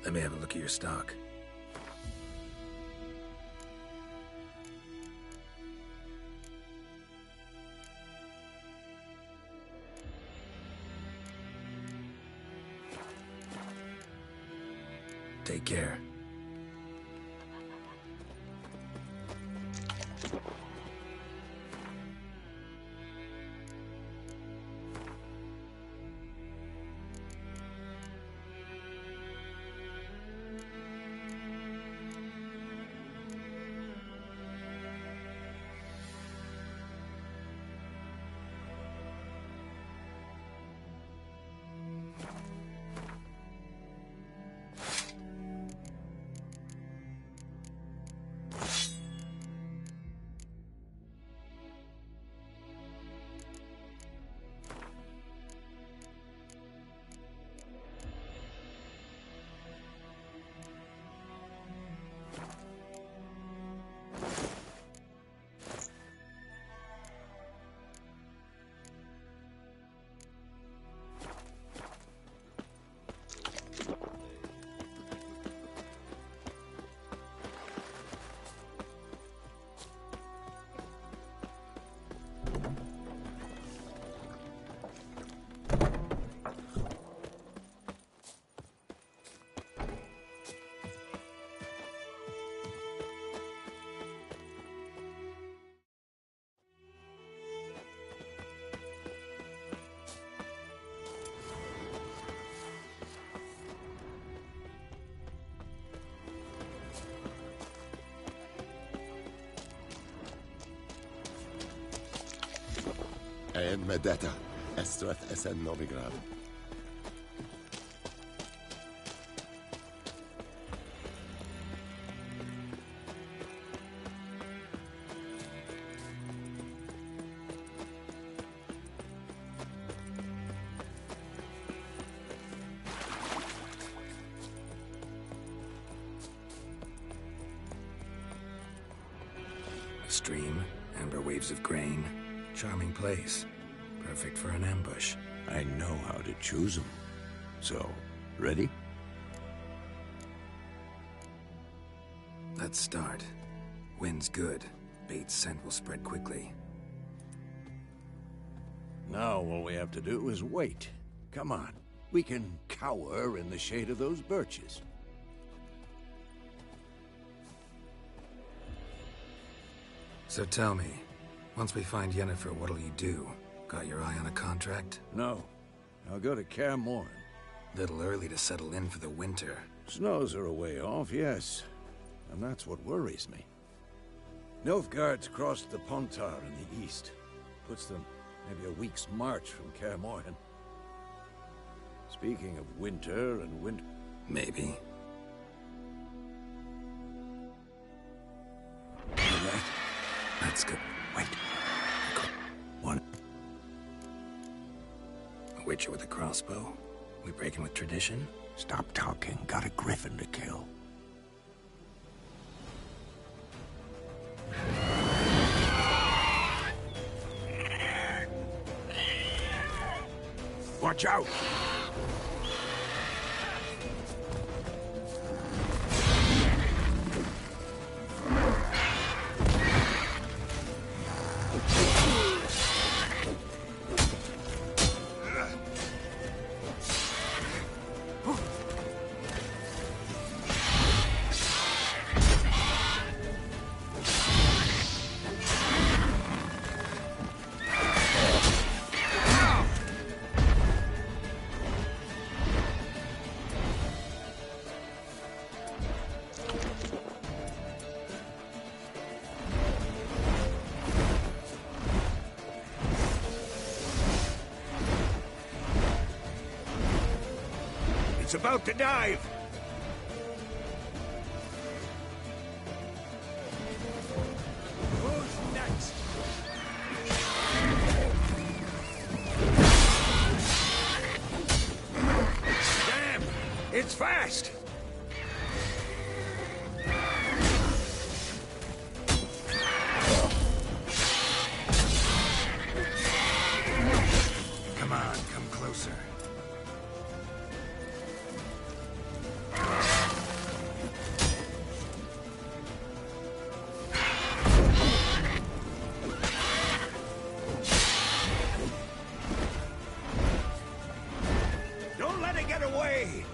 G: Let me have a look at your stock. Take care.
M: En medetta, estreth esen novigrad.
G: A stream, amber waves of grain. Charming place. Perfect for an ambush.
J: I know how to choose them. So, ready?
G: Let's start. Wind's good. Bait's scent will spread quickly.
J: Now all we have to do is wait. Come on. We can cower in the shade of those birches.
G: So tell me, once we find Yennefer, what'll you do? Got your eye on a contract?
J: No. I'll go to Kaer Morhen.
G: Little early to settle in for the winter.
J: Snows are a way off, yes. And that's what worries me. Nilfgaard's crossed the Pontar in the east. Puts them maybe a week's march from Kaer Morhen. Speaking of winter and winter...
G: Maybe.
J: Right.
G: Let's go.
J: Wait. One.
G: A witcher with a crossbow? We breaking with tradition?
J: Stop talking. Got a griffin to kill. Watch out! It's about to dive! Who's next? Damn! It's fast!
G: Come on, come closer.
J: Don't let it get away!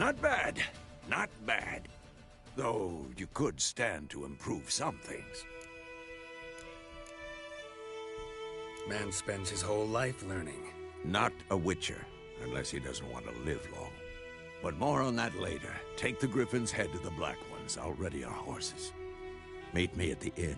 J: Not bad. Not bad. Though you could stand to improve some things.
G: Man spends his whole life learning.
J: Not a witcher, unless he doesn't want to live long. But more on that later. Take the Griffin's head to the Black Ones. I'll ready our horses. Meet me at the inn.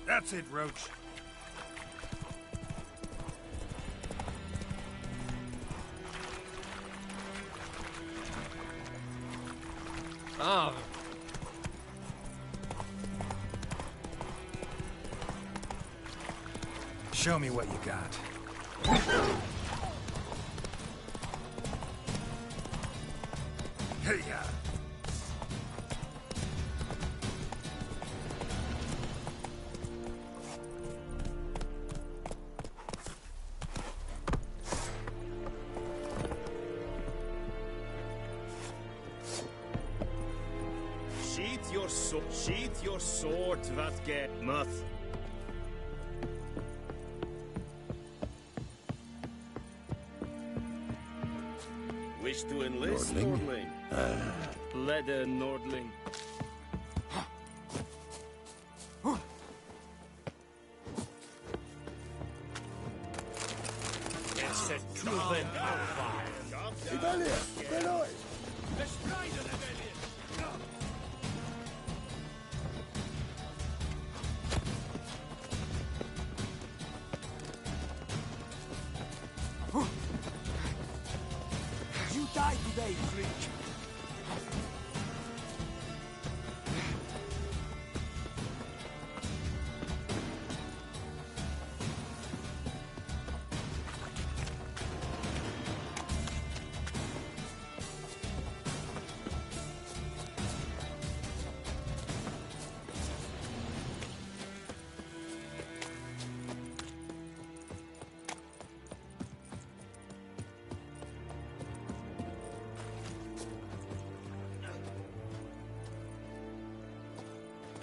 N: That's it, Roach.
D: Ah.
G: Show me what you got. Hey, ya.
R: Sheath your sword, Vatge Muth. Wish to enlist,
M: Nordling?
R: Nordling? Leather Nordling.
N: Yes, set two of them on fire.
M: Rebellion! Rebellion!
C: You died today, Greek.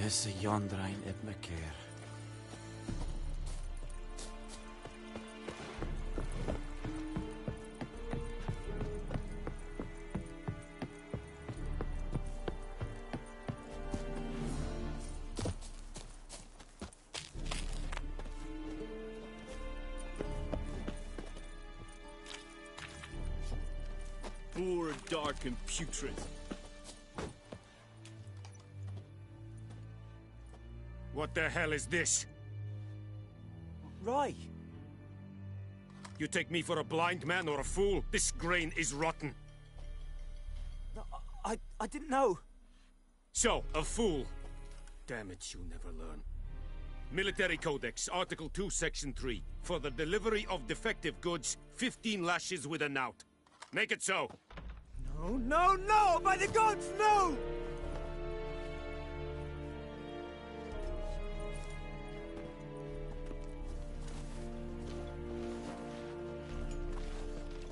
C: Esse Jondrain et me keer.
R: dark and putrid.
O: What the hell is this?
C: Rye!
O: You take me for a blind man or a fool? This grain is rotten.
C: No, I didn't know.
O: So, a fool. Damn it, you never learn. Military Codex, Article 2, Section 3. For the delivery of defective goods, 15 lashes with a knout. Make it so.
C: No, no, no! By the gods, no!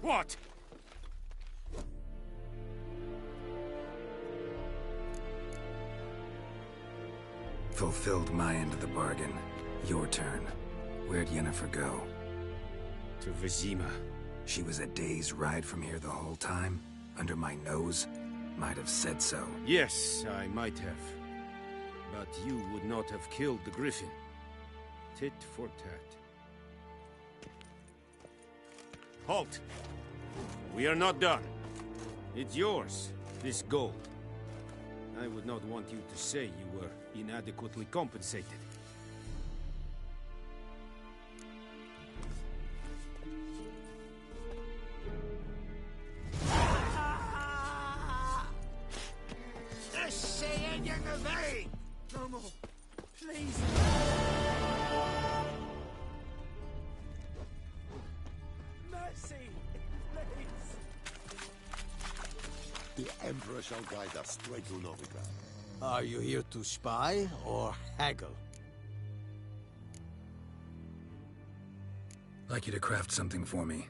O: What?
G: Fulfilled my end of the bargain. Your turn. Where'd Yennefer go?
O: To Vizima.
G: She was a day's ride from here the whole time? Under my nose? Might have said so.
O: Yes, I might have. But you would not have killed the griffin. Tit for tat. Halt! We are not done. It's yours, this gold. I would not want you to say you were inadequately compensated.
C: No more. Please. Mercy. Please.
M: The Emperor shall guide us straight to Novigrad.
S: Are you here to spy or haggle?
G: Like you to craft something for me.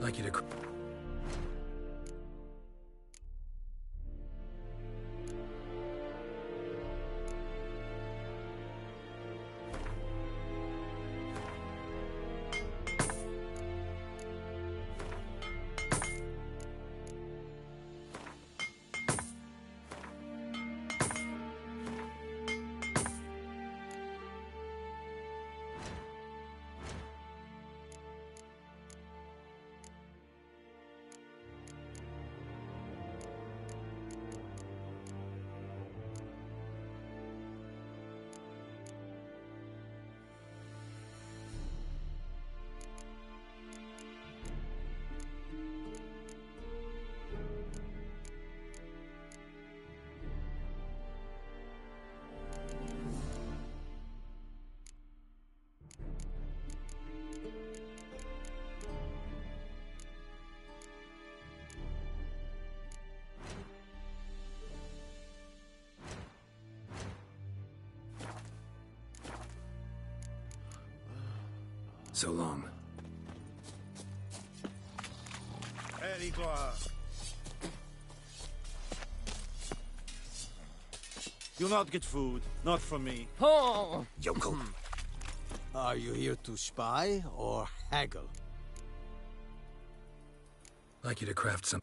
G: Like you to... So long.
K: You'll not get food. Not from me.
S: Oh!
G: Yokel.
S: Are you here to spy or haggle?
G: Like you to craft some...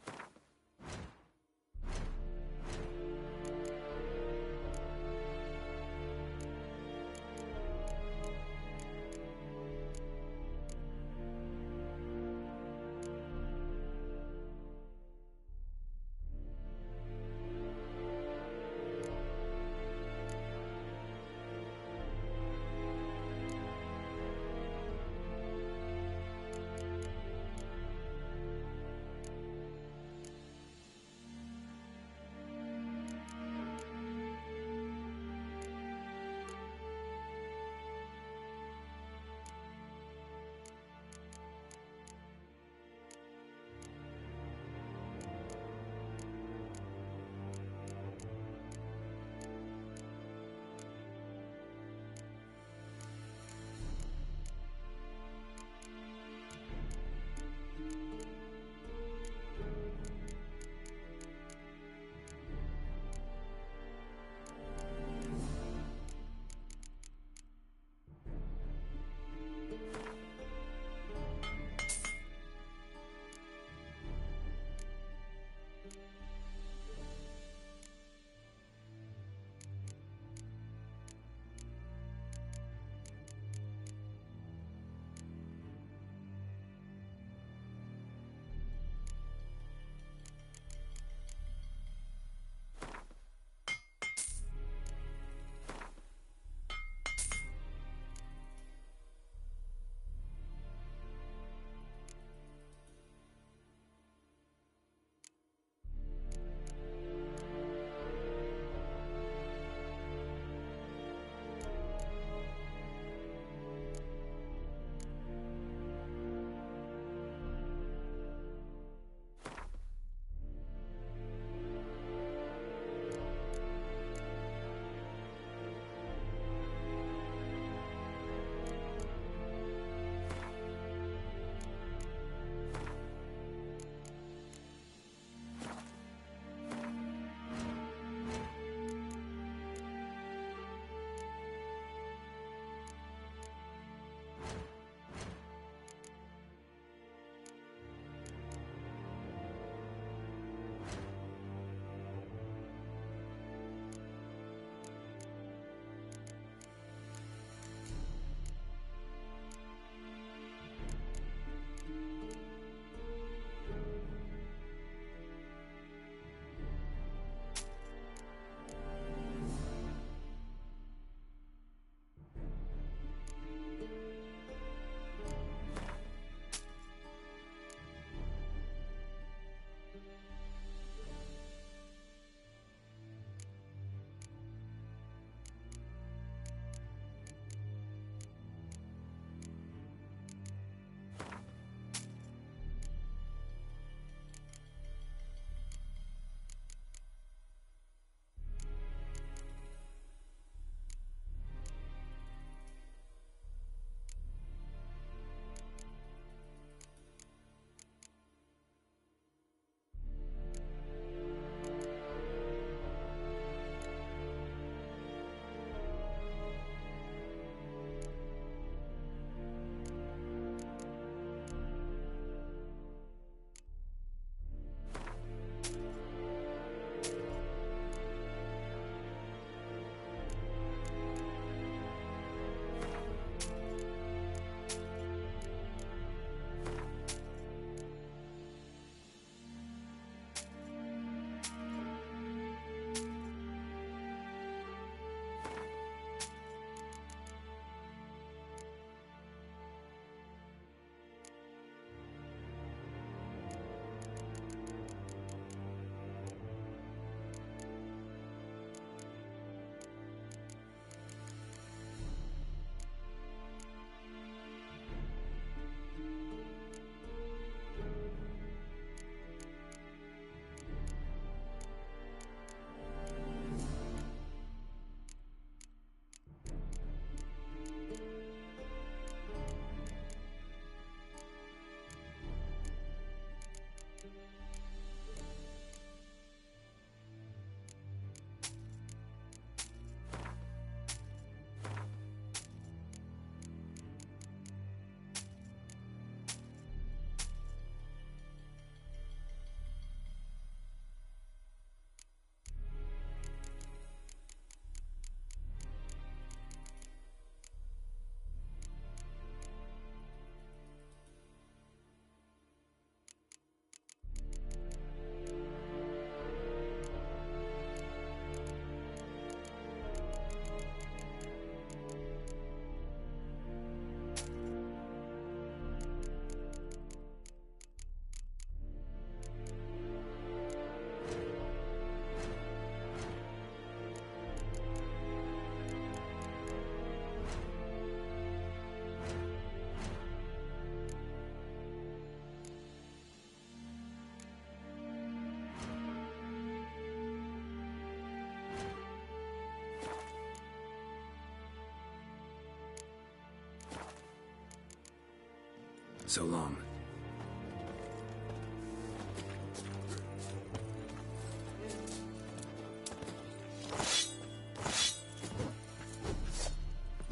G: So long.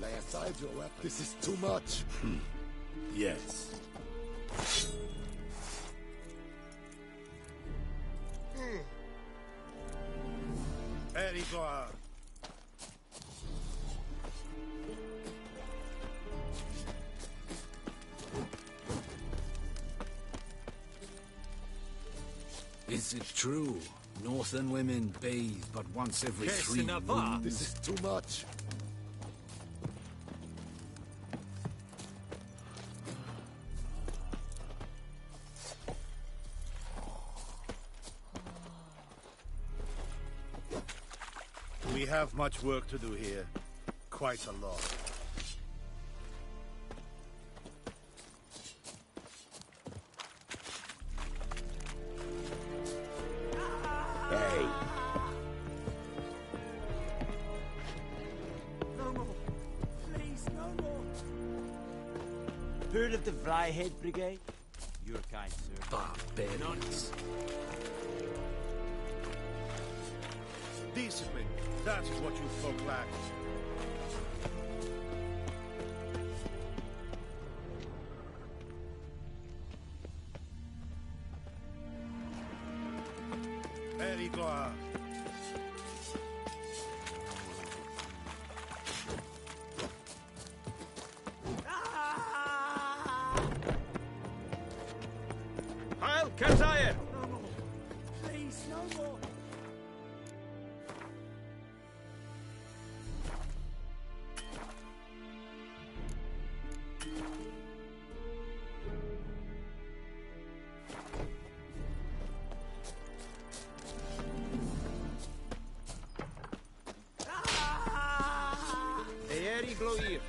M: Lay aside your weapon. This is too much.
A: Yes.
N: Very good.
A: Is it true? Northern women bathe but once every 3 moons?
M: This is too much.
N: We have much work to do here. Quite a lot.
M: Hey.
C: No more. Please, no more. Heard of the Flyhead Brigade? You're kind, sir.
A: Barbarians.
N: Discipline. That is what you folk lack. Very good.
O: Heil Kersire!
C: No more. Please, no more.
O: Eeri Gloir.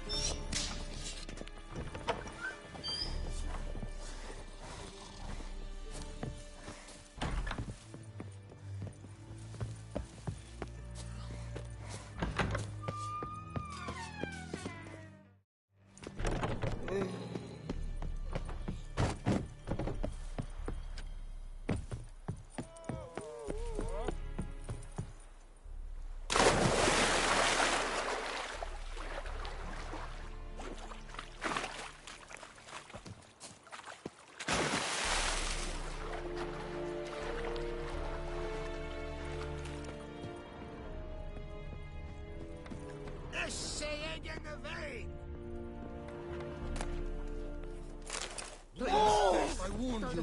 N: I warned you.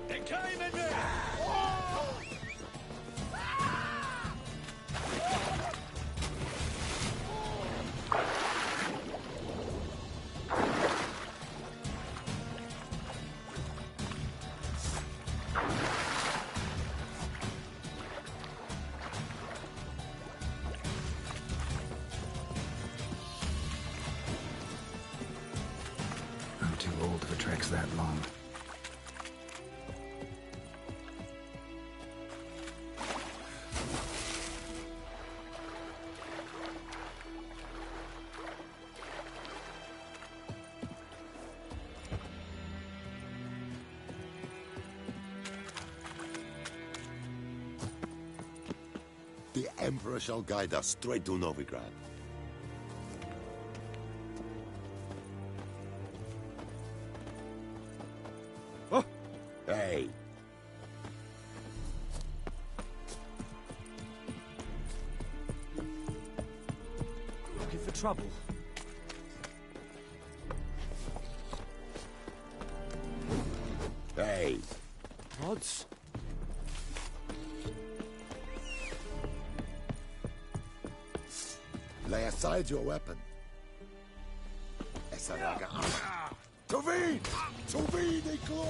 O: They came in there!
G: I'm too old for treks that long.
M: The Emperor shall guide us straight to Novigrad.
O: Oh.
M: Hey.
C: Looking for trouble?
M: Hey.
C: Odds?
M: Lay aside your weapon. Essa raga. Tuvin! Tuvin, Igor!